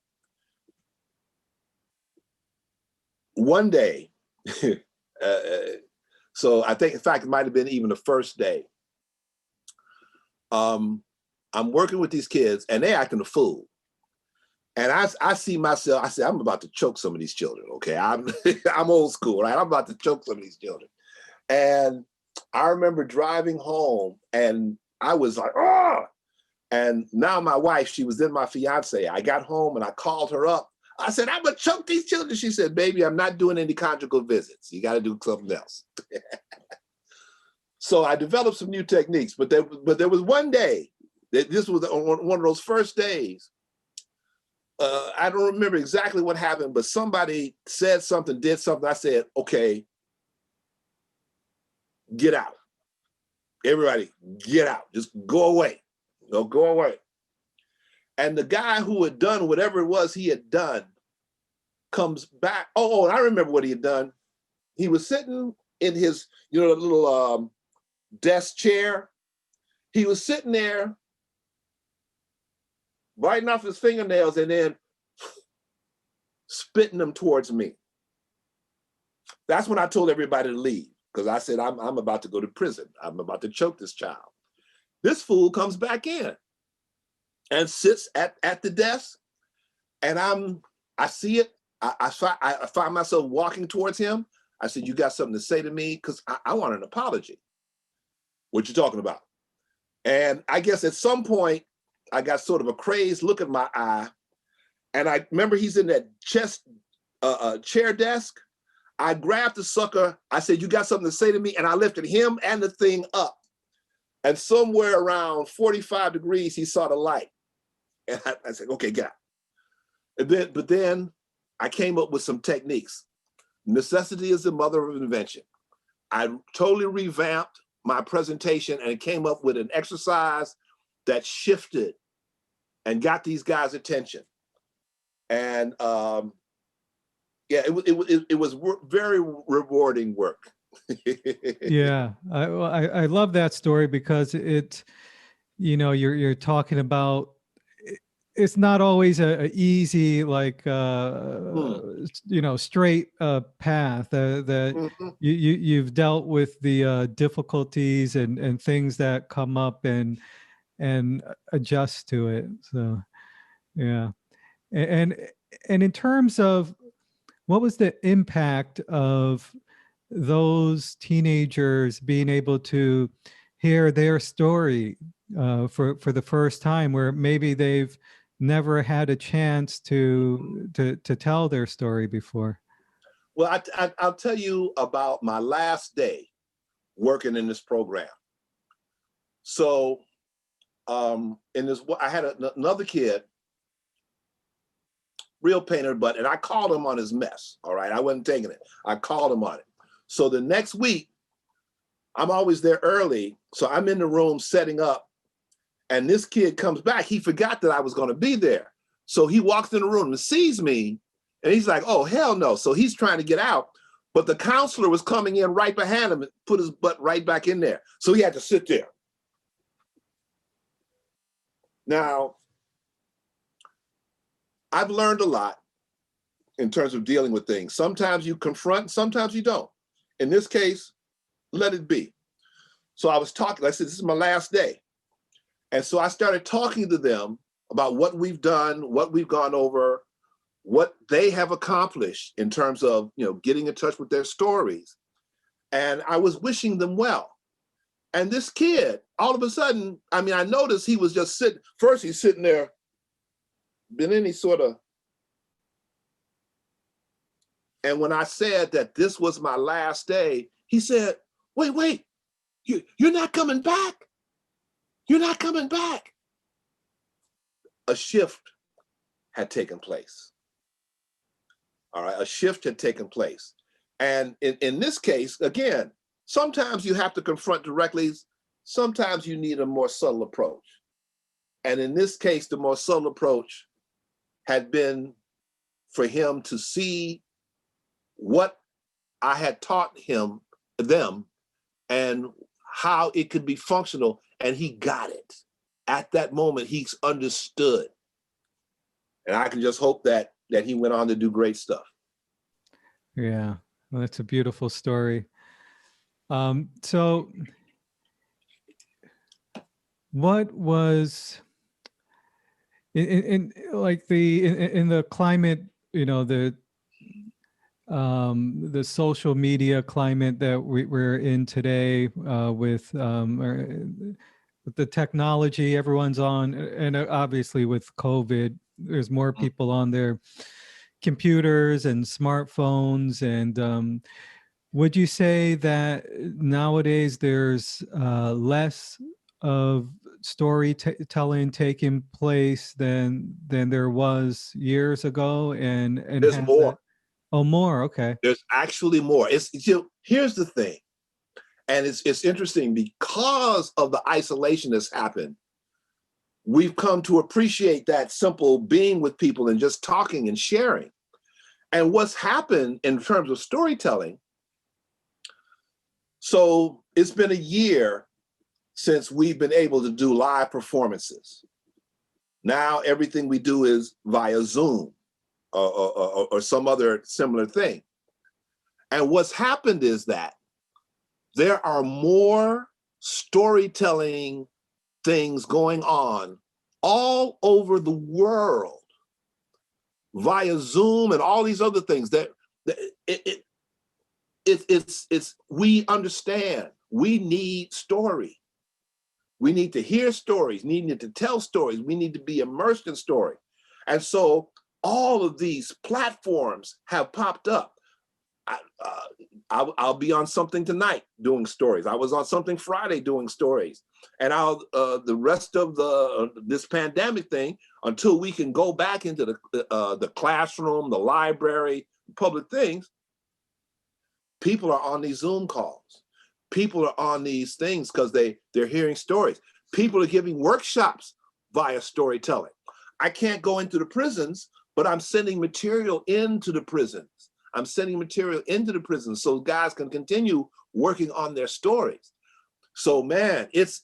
One day, so I think, in fact, it might have been even the first day. I'm working with these kids, and they're acting a fool. And I see myself, I say, I'm about to choke some of these children, okay? I'm old school, right? I'm about to choke some of these children. And I remember driving home, and I was like, oh! And now my wife, she was then my fiance. I got home and I called her up. I said, I'm gonna choke these children. She said, baby, I'm not doing any conjugal visits. You gotta do something else. So I developed some new techniques, but there was one day, this was one of those first days. I don't remember exactly what happened, but somebody said something, did something. I said, okay, get out. Everybody, get out. Just go away. No, go away. And the guy who had done whatever it was he had done comes back. Oh, and I remember what he had done. He was sitting in his, you know, little desk chair. He was sitting there, biting off his fingernails and then spitting them towards me. That's when I told everybody to leave, because I said, I'm about to go to prison. I'm about to choke this child. This fool comes back in and sits at the desk, and I see it. I find myself walking towards him. I said, you got something to say to me? Because I want an apology. What you talking about? And I guess at some point, I got sort of a crazed look in my eye. And I remember he's in that chair desk. I grabbed the sucker. I said, you got something to say to me? And I lifted him and the thing up. And somewhere around 45 degrees, he saw the light. And I said, okay, get out. But then I came up with some techniques. Necessity is the mother of invention. I totally revamped my presentation and came up with an exercise that shifted and got these guys' attention. And yeah, it was very rewarding work. Yeah, I love that story because it, you're talking about. It's not always a easy, like straight path that Mhm. you've dealt with the difficulties and things that come up and adjust to it. So yeah, and and in terms of what was the impact of those teenagers being able to hear their story for the first time, where maybe they've never had a chance to tell their story before? Well, I'll tell you about my last day working in this program. So in this, I had another kid, real painter, and I called him on his mess. All right, I wasn't taking it. I called him on it. So the next week, I'm always there early. So I'm in the room setting up, and this kid comes back. He forgot that I was going to be there. So he walks in the room and sees me, and he's like, oh, hell no. So he's trying to get out, but the counselor was coming in right behind him and put his butt right back in there. So he had to sit there. Now, I've learned a lot in terms of dealing with things. Sometimes you confront, sometimes you don't. In this case, let it be. So I was talking, I said, this is my last day. And so I started talking to them about what we've done, what we've gone over, what they have accomplished in terms of, getting in touch with their stories. And I was wishing them well. And this kid, all of a sudden, I noticed he was just sitting, first he's sitting there, been any sort of, and when I said that this was my last day, he said, wait, you're not coming back. You're not coming back. A shift had taken place. All right, a shift had taken place. And in this case, again, sometimes you have to confront directly. Sometimes you need a more subtle approach. And in this case, the more subtle approach had been for him to see what I had taught them, and how it could be functional. And he got it. At that moment, he's understood. And I can just hope that he went on to do great stuff. Yeah, well, that's a beautiful story. So what was in like in the climate, the social media climate that we're in today, with the technology everyone's on, and obviously with COVID, there's more people on their computers and smartphones. And would you say that nowadays there's less of storytelling taking place than there was years ago? And There's has more. that? Oh, more. Okay. There's actually more. Here's the thing. And it's interesting, because of the isolation that's happened, we've come to appreciate that simple being with people and just talking and sharing. And what's happened in terms of storytelling, so it's been a year since we've been able to do live performances. Now everything we do is via Zoom or some other similar thing. And what's happened is that there are more storytelling things going on all over the world via Zoom and all these other things that we understand. We need story. We need to hear stories. We need to tell stories. We need to be immersed in story. And so all of these platforms have popped up. I'll be on something tonight doing stories. I was on something Friday doing stories. And the rest of this pandemic thing, until we can go back into the classroom, the library, public things, people are on these Zoom calls. People are on these things because they're hearing stories. People are giving workshops via storytelling. I can't go into the prisons, but I'm sending material into the prisons. I'm sending material into the prison so guys can continue working on their stories. So man, it's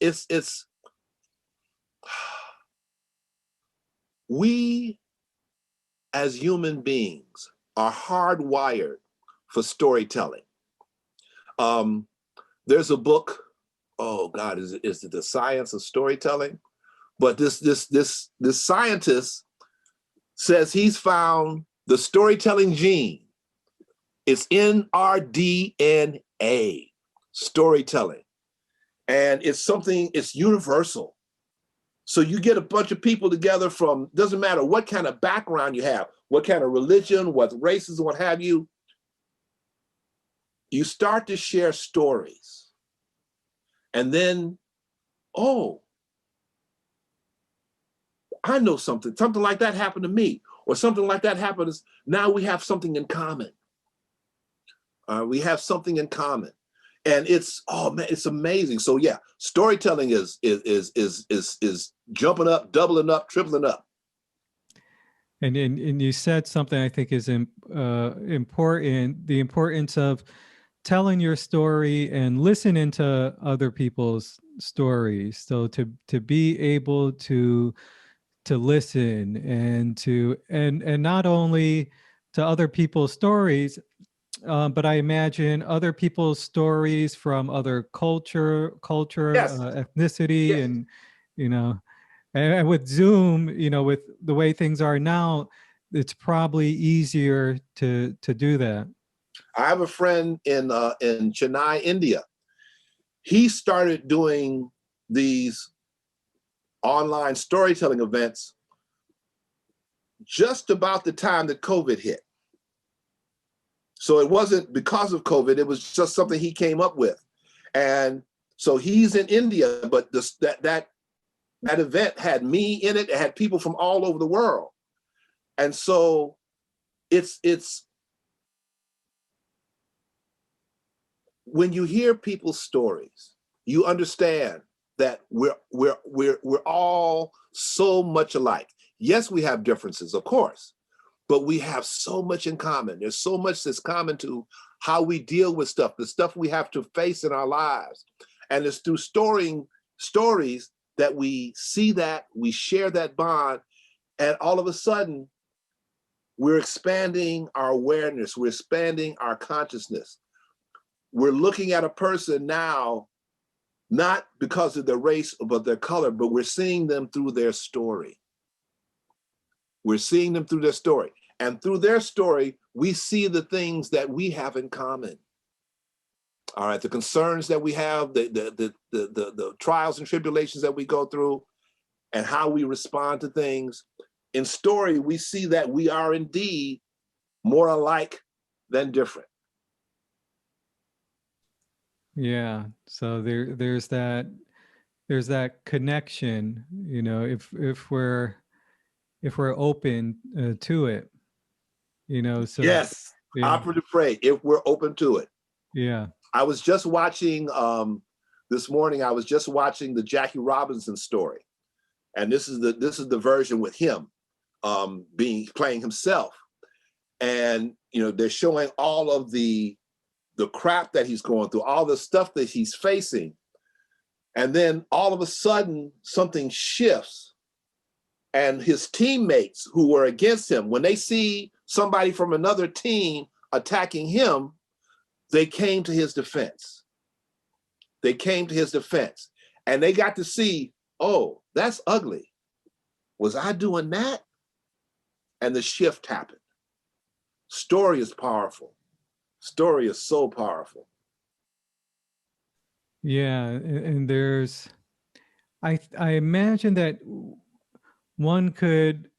we as human beings are hardwired for storytelling. There's a book, oh God, is it The Science of Storytelling? But this scientist says he's found the storytelling gene. It's in our DNA, storytelling. And it's something, it's universal. So you get a bunch of people together from, doesn't matter what kind of background you have, what kind of religion, what races, what have you, you start to share stories. And then, oh, I know something like that happened to me, or something like that happens. Now we have something in common. We have something in common, and it's, oh man, it's amazing. So yeah, storytelling is jumping up, doubling up, tripling up. And you said something I think is important: the importance of telling your story and listening to other people's stories. So to be able to listen and not only to other people's stories, but I imagine other people's stories from other culture, Yes. ethnicity, Yes. and you know, and with Zoom, with the way things are now, it's probably easier to do that. I have a friend in Chennai, India. He started doing these online storytelling events just about the time that COVID hit. So it wasn't because of COVID, it was just something he came up with. And so he's in India, but that event had me in it. It had people from all over the world. And so it's when you hear people's stories, you understand that we're all so much alike. Yes, we have differences, of course, but we have so much in common. There's so much that's common to how we deal with stuff, the stuff we have to face in our lives. And it's through stories that we see that, we share that bond, and all of a sudden, we're expanding our awareness, we're expanding our consciousness. We're looking at a person now, not because of their race, but their color, but we're seeing them through their story. We're seeing them through their story. And through their story, we see the things that we have in common. All right, the concerns that we have, the trials and tribulations that we go through, and how we respond to things. In story, we see that we are indeed more alike than different. Yeah. So there's that connection, if we're open to it, so Yes, yeah. operative phrase, if we're open to it. Yeah. I was just watching, this morning, I was just watching the Jackie Robinson story. And this is the version with him playing himself. And, they're showing all of the crap that he's going through, all the stuff that he's facing. And then all of a sudden, something shifts. And his teammates who were against him, when they see somebody from another team attacking him, they came to his defense. They came to his defense. And they got to see, oh, that's ugly. Was I doing that? And the shift happened. Story is powerful. Story is so powerful. Yeah, and there's, I imagine that one could,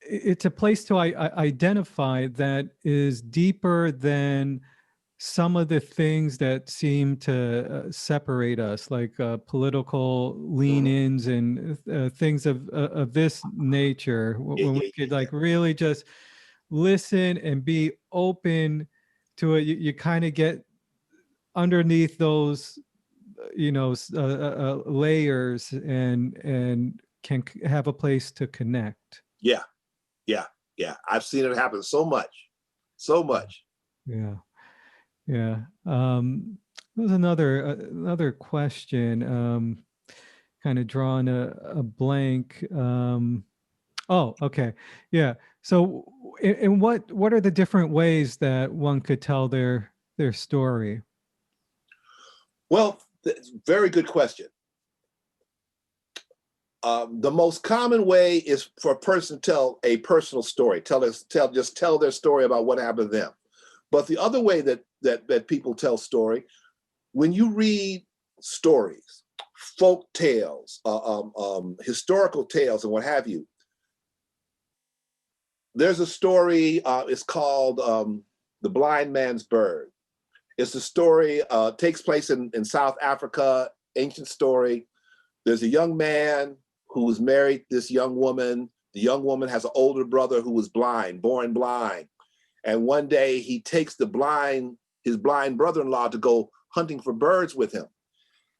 it's a place to identify that is deeper than some of the things that seem to separate us, like political lean-ins and things of this nature, when we could really just listen and be open to it. You kind of get underneath those, layers and can have a place to connect. Yeah. I've seen it happen so much. So much. Yeah. Yeah. There's another question. Kind of drawing a blank. Oh, okay. Yeah. So, in what are the different ways that one could tell their story? Well, very good question. The most common way is for a person to tell a personal story, just tell their story about what happened to them. But the other way that people tell story, when you read stories, folk tales, historical tales, and what have you, there's a story. It's called "The Blind Man's Bird." It's a story takes place in South Africa, ancient story. There's a young man who was married to this young woman. The young woman has an older brother who was blind, born blind. And one day he takes his blind brother-in-law to go hunting for birds with him.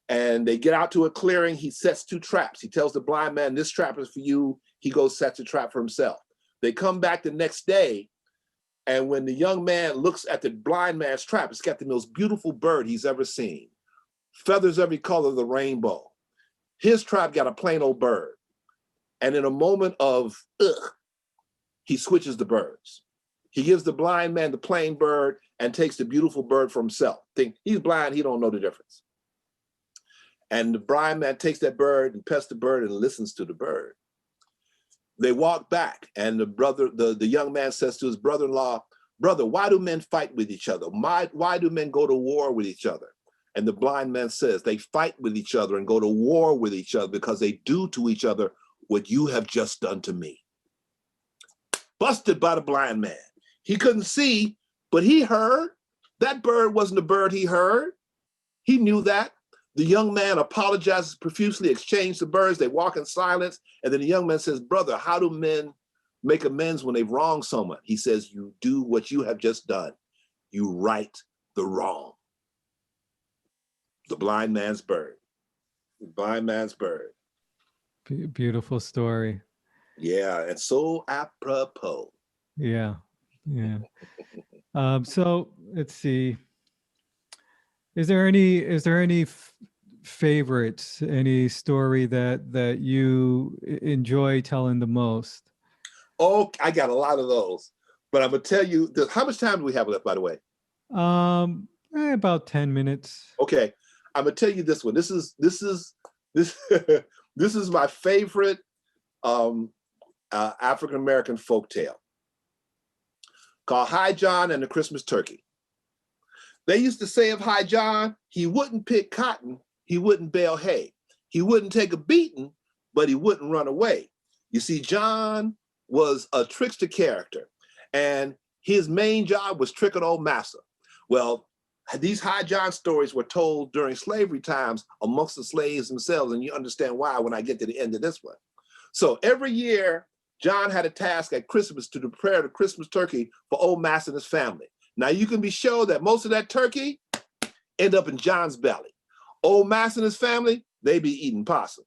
And they get out to a clearing. He sets 2 traps. He tells the blind man, this trap is for you. He goes, sets a trap for himself. They come back the next day. And when the young man looks at the blind man's trap, it's got the most beautiful bird he's ever seen. Feathers every color of the rainbow. His trap got a plain old bird. And in a moment of he switches the birds. He gives the blind man the plain bird and takes the beautiful bird for himself. Think he's blind, he don't know the difference. And the blind man takes that bird and pets the bird and listens to the bird. They walk back, and the young man says to his brother-in-law, brother, why do men fight with each other? Why do men go to war with each other? And the blind man says, they fight with each other and go to war with each other because they do to each other what you have just done to me. Busted by the blind man. He couldn't see, but he heard. That bird wasn't the bird he heard. He knew that. The young man apologizes profusely, exchanges the birds, they walk in silence, and then the young man says, brother, how do men make amends when they've wronged someone? He says, you do what you have just done. You right the wrong. The blind man's bird. The blind man's bird. Beautiful story. Yeah, and so apropos. Yeah, yeah. So let's see. Is there any favorites? Any story that you enjoy telling the most? Oh, I got a lot of those, but I'm gonna tell you. How much time do we have left, by the way? About 10 minutes. Okay, I'm gonna tell you this one. This is this is my favorite African American folk tale called High John and the Christmas Turkey. They used to say of High John, he wouldn't pick cotton, he wouldn't bale hay. He wouldn't take a beating, but he wouldn't run away. You see, John was a trickster character, and his main job was tricking old massa. Well, these High John stories were told during slavery times amongst the slaves themselves, and you understand why when I get to the end of this one. So every year, John had a task at Christmas to prepare the Christmas turkey for old massa and his family. Now you can be sure that most of that turkey end up in John's belly. Old massa and his family, they be eating possum.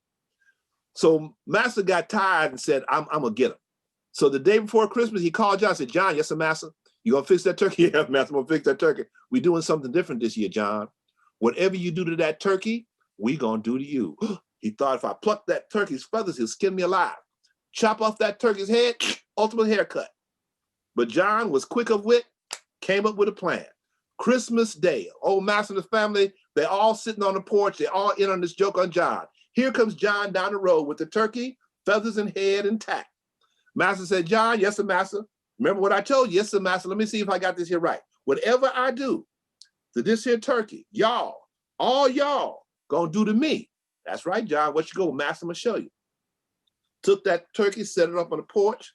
So massa got tired and said, I'm gonna get him. So the day before Christmas, he called John and said, John, yes, sir, massa. You gonna fix that turkey? Yeah, massa, I'm gonna fix that turkey. We doing something different this year, John. Whatever you do to that turkey, we gonna do to you. He thought if I pluck that turkey's feathers, he'll skin me alive. Chop off that turkey's head, ultimate haircut. But John was quick of wit, came up with a plan. Christmas Day, old massa and the family, they all sitting on the porch, they all in on this joke on John. Here comes John down the road with the turkey, feathers and head intact. Massa said, John, yes, sir, massa. Remember what I told you? Yes, sir, massa. Let me see if I got this here right. Whatever I do to this here turkey, y'all, all y'all gonna do to me. That's right, John. What you go, massa, I'm gonna show you. Took that turkey, set it up on the porch,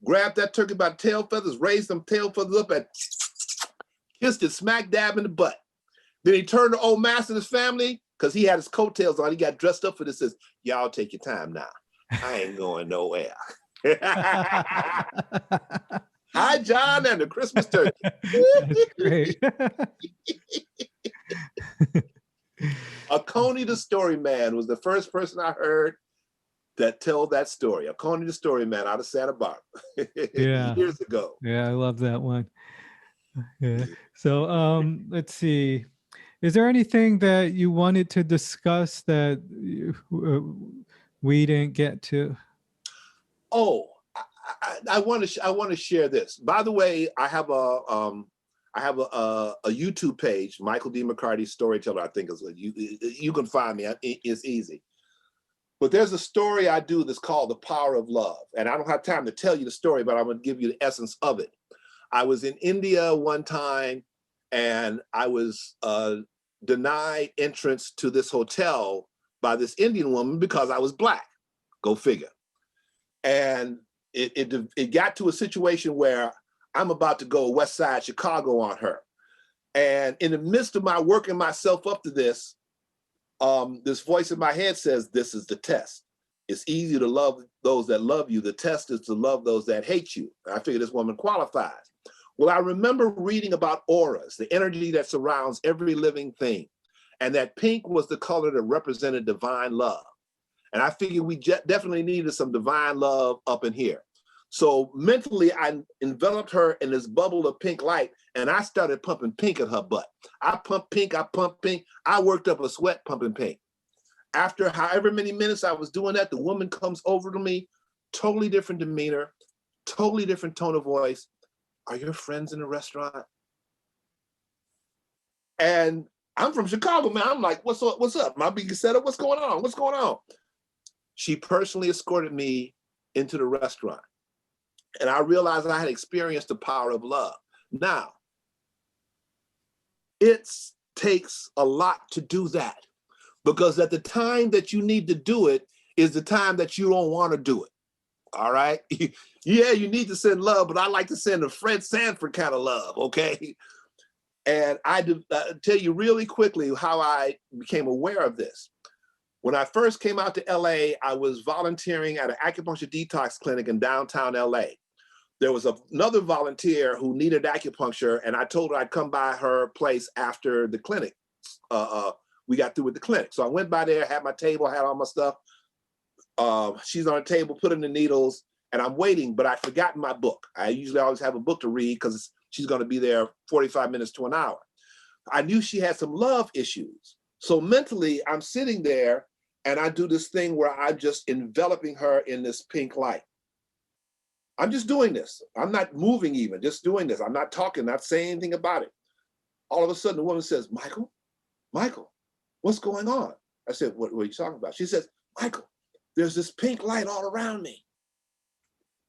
grabbed that turkey by the tail feathers, raised them tail feathers up and kissed it smack dab in the butt. Then he turned to old massa and his family, because he had his coattails on. He got dressed up for this. Says, y'all take your time now. I ain't going nowhere. Hi, John and the Christmas turkey. That's great. Coney the Story Man was the first person I heard that told that story. Coney the Story Man out of Santa Barbara Yeah. years ago. Yeah, I love that one. Yeah. So let's see. Is there anything that you wanted to discuss that we didn't get to? Oh, I want to share this. By the way, I have a YouTube page, Michael D McCarty Storyteller. I think is what you can find me. It's easy. But there's a story I do that's called The Power of Love, and I don't have time to tell you the story, but I'm going to give you the essence of it. I was in India one time, and I was denied entrance to this hotel by this Indian woman because I was Black. Go figure. And it got to a situation where I'm about to go West Side Chicago on her. And in the midst of my working myself up to this, this voice in my head says, this is the test. It's easy to love those that love you. The test is to love those that hate you. And I figured this woman qualifies. Well, I remember reading about auras, the energy that surrounds every living thing, and that pink was the color that represented divine love. And I figured we definitely needed some divine love up in here. So mentally, I enveloped her in this bubble of pink light, and I started pumping pink at her butt. I pumped pink, I pumped pink. I worked up a sweat pumping pink. After however many minutes I was doing that, the woman comes over to me, totally different demeanor, totally different tone of voice. Are your friends in the restaurant? And I'm from Chicago, man. I'm like, what's up? What's up? Am I being set up? What's going on? What's going on? She personally escorted me into the restaurant. And I realized I had experienced the power of love. Now, it takes a lot to do that, because at the time that you need to do it is the time that you don't want to do it. All right. Yeah, you need to send love, but I like to send a Fred Sanford kind of love. Okay. And I tell you really quickly how I became aware of this. When I first came out to LA, I was volunteering at an acupuncture detox clinic in downtown LA. There was another volunteer who needed acupuncture, and I told her I'd come by her place after the clinic. We got through with the clinic. So I went by there, had my table, had all my stuff. She's on the table, putting the needles, and I'm waiting, but I forgot my book. I usually always have a book to read because she's going to be there 45 minutes to an hour. I knew she had some love issues. So mentally, I'm sitting there, and I do this thing where I'm just enveloping her in this pink light. I'm just doing this. I'm not moving even, just doing this. I'm not talking, not saying anything about it. All of a sudden, the woman says, Michael, what's going on? I said, what are you talking about? She says, Michael, there's this pink light all around me.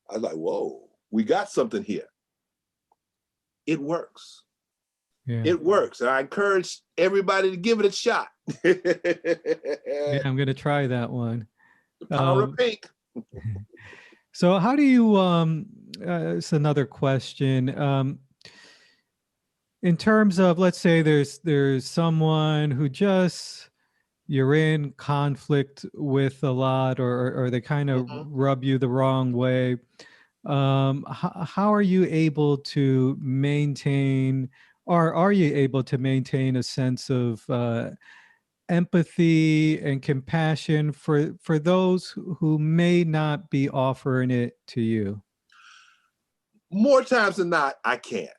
I was like, whoa, we got something here. It works. Yeah. It works. And I encourage everybody to give it a shot. Yeah, I'm going to try that one. The power of pink. So how do you, it's another question. In terms of, let's say there's someone who just, you're in conflict with a lot, or they kind of rub you the wrong way. How are you able to maintain, or are you able to maintain a sense of empathy and compassion for those who may not be offering it to you? More times than not, I can't.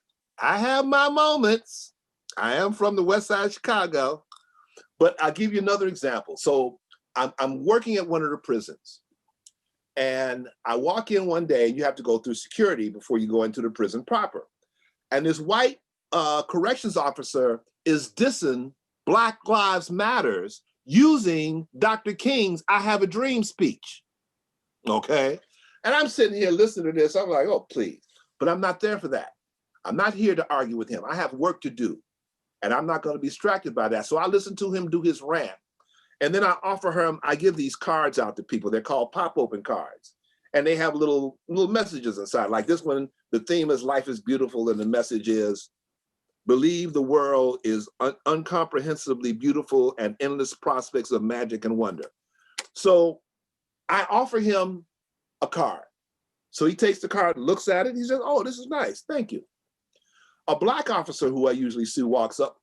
I have my moments. I am from the West Side of Chicago, but I'll give you another example. So I'm working at one of the prisons, and I walk in one day, and you have to go through security before you go into the prison proper. And this white corrections officer is dissing Black Lives Matters using Dr. King's I Have a Dream speech. Okay. And I'm sitting here listening to this. I'm like, oh, please. But I'm not there for that. I'm not here to argue with him. I have work to do, and I'm not going to be distracted by that. So I listen to him do his rant. And then I offer him, I give these cards out to people. They're called pop open cards. And they have little messages inside. Like this one, the theme is life is beautiful. And the message is, believe the world is incomprehensibly beautiful and endless prospects of magic and wonder. So I offer him a card. So he takes the card, looks at it. He says, oh, this is nice. Thank you. A Black officer who I usually see walks up,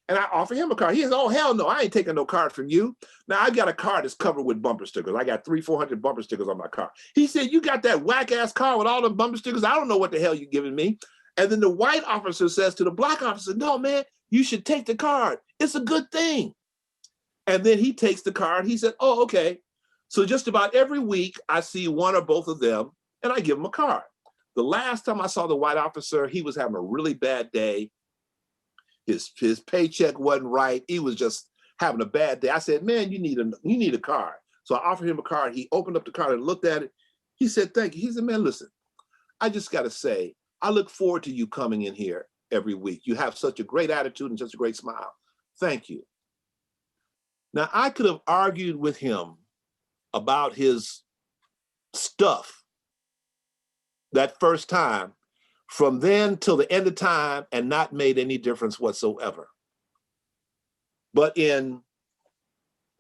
and I offer him a card. He says, oh, hell no, I ain't taking no card from you. Now, I've got a card that's covered with bumper stickers. I got 300-400 bumper stickers on my car. He said, you got that whack-ass car with all the bumper stickers? I don't know what the hell you're giving me. And then the white officer says to the black officer, no, man, you should take the card. It's a good thing. And then he takes the card. He said, oh, okay. So just about every week, I see one or both of them, and I give them a card. The last time I saw the white officer, he was having a really bad day. His paycheck wasn't right. He was just having a bad day. I said, man, you need a card. So I offered him a card. He opened up the card and looked at it. He said, thank you. He said, man, listen, I just got to say, I look forward to you coming in here every week. You have such a great attitude and such a great smile. Thank you. Now, I could have argued with him about his stuff that first time, from then till the end of time, and not made any difference whatsoever. But in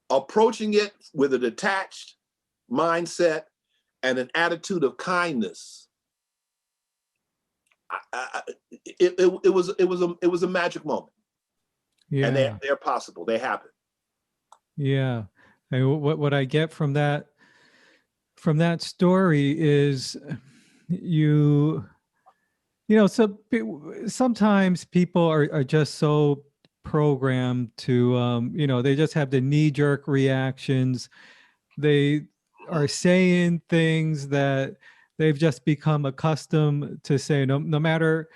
approaching it with a detached mindset and an attitude of kindness, it was a magic moment. Yeah. And they're possible. They happen. Yeah. And what I get from that story is you know, so sometimes people are just so programmed to, you know, they just have the knee-jerk reactions. They are saying things that they've just become accustomed to say, no matter,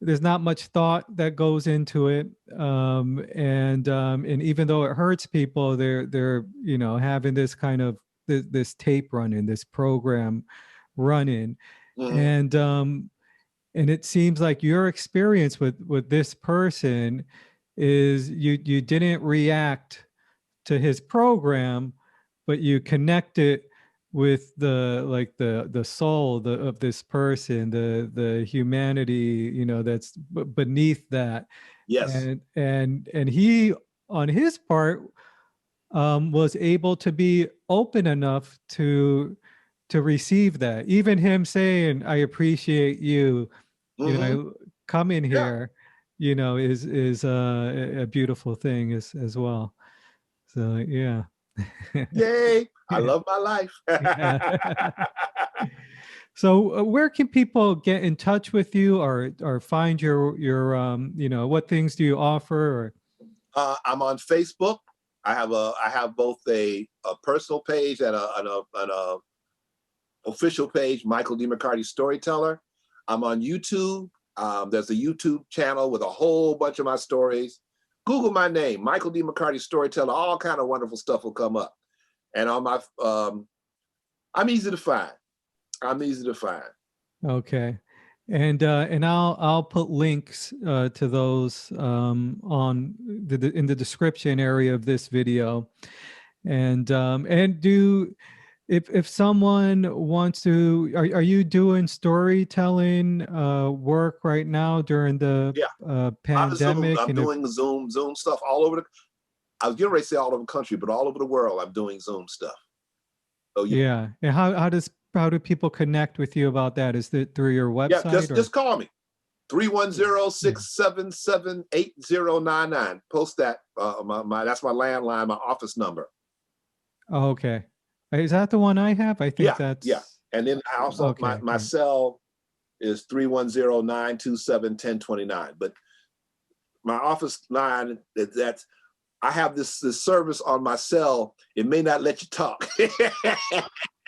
there's not much thought that goes into it. And even though it hurts people, they're, you know, having this kind of, this tape running, this program running. Mm-hmm. And it seems like your experience with this person is you didn't react to his program, but you connected with the soul of this person, the humanity, you know, that's beneath that. Yes. And he, on his part, was able to be open enough to receive that. Even him saying, I appreciate you, you know, come in here, you know, is a beautiful thing as well. So, yeah. Yay. I love my life. So where can people get in touch with you or find your you know, what things do you offer? Or I'm on Facebook. I have both a personal page and a official page, Michael D McCarty Storyteller. I'm on YouTube. There's a YouTube channel with a whole bunch of my stories. Google my name, Michael D McCarty Storyteller. All kind of wonderful stuff will come up. And on my, I'm easy to find. I'm easy to find. Okay. And I'll put links to those on in the description area of this video. And if someone wants to, are you doing storytelling work right now during the pandemic? I'm doing Zoom stuff all over I was getting ready to say all over the country, but all over the world, I'm doing Zoom stuff. Oh yeah. And how do people connect with you about that? Is it through your website? Yeah, just call me. 310-677-8099. Post that. That's my landline, my office number. Oh, okay. Is that the one I have? I think that's... Yeah. And then I also, my cell is 310-927-1029. But my office line, I have this service on my cell. It may not let you talk.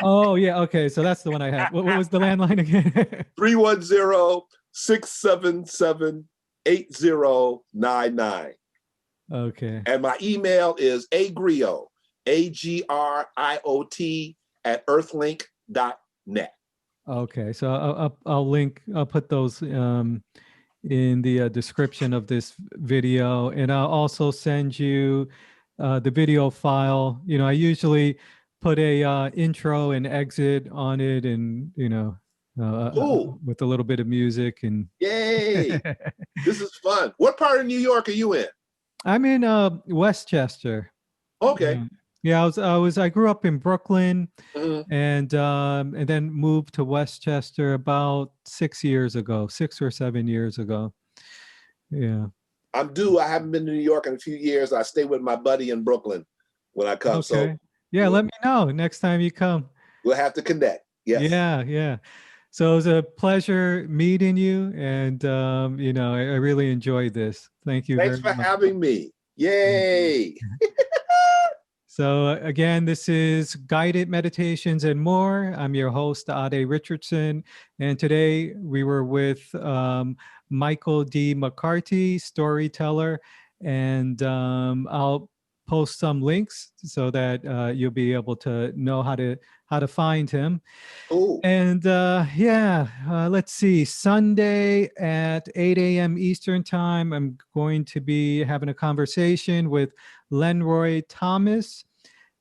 Oh, yeah. Okay. So that's the one I have. What was the landline again? 310-677-8099. Okay. And my email is agriot, AGRIOT @earthlink.net. Okay. So I'll put those in the description of this video, and I'll also send you the video file. You know, I usually put a intro and exit on it, and you know, with a little bit of music. And yay, this is fun. What part of New York are you in? I'm in Westchester. Okay. Yeah, I grew up in Brooklyn, and then moved to Westchester about 6 or 7 years ago. Yeah. I haven't been to New York in a few years. I stay with my buddy in Brooklyn when I come. Okay. So yeah, let me know next time you come. We'll have to connect. Yes. Yeah. So it was a pleasure meeting you, and I really enjoyed this. Thank you Thanks very for much. having me. Yay. So again, this is Guided Meditations and More. I'm your host, Ade Richardson, and today we were with Michael D McCarty, Storyteller, and I'll post some links so that you'll be able to know how to find him. Cool. And let's see. Sunday at 8 a.m. Eastern Time, I'm going to be having a conversation with Lenroy Thomas.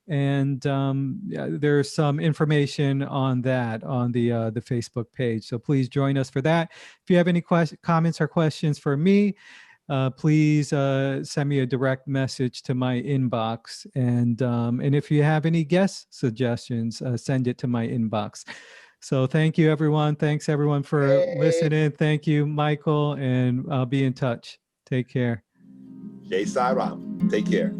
And there's some information on that on the Facebook page. So please join us for that. If you have any comments or questions for me, please send me a direct message to my inbox. And if you have any guest suggestions, send it to my inbox. So thank you, everyone. Thanks, everyone, for listening. Thank you, Michael, and I'll be in touch. Take care. Jai Sai Ram. Take care.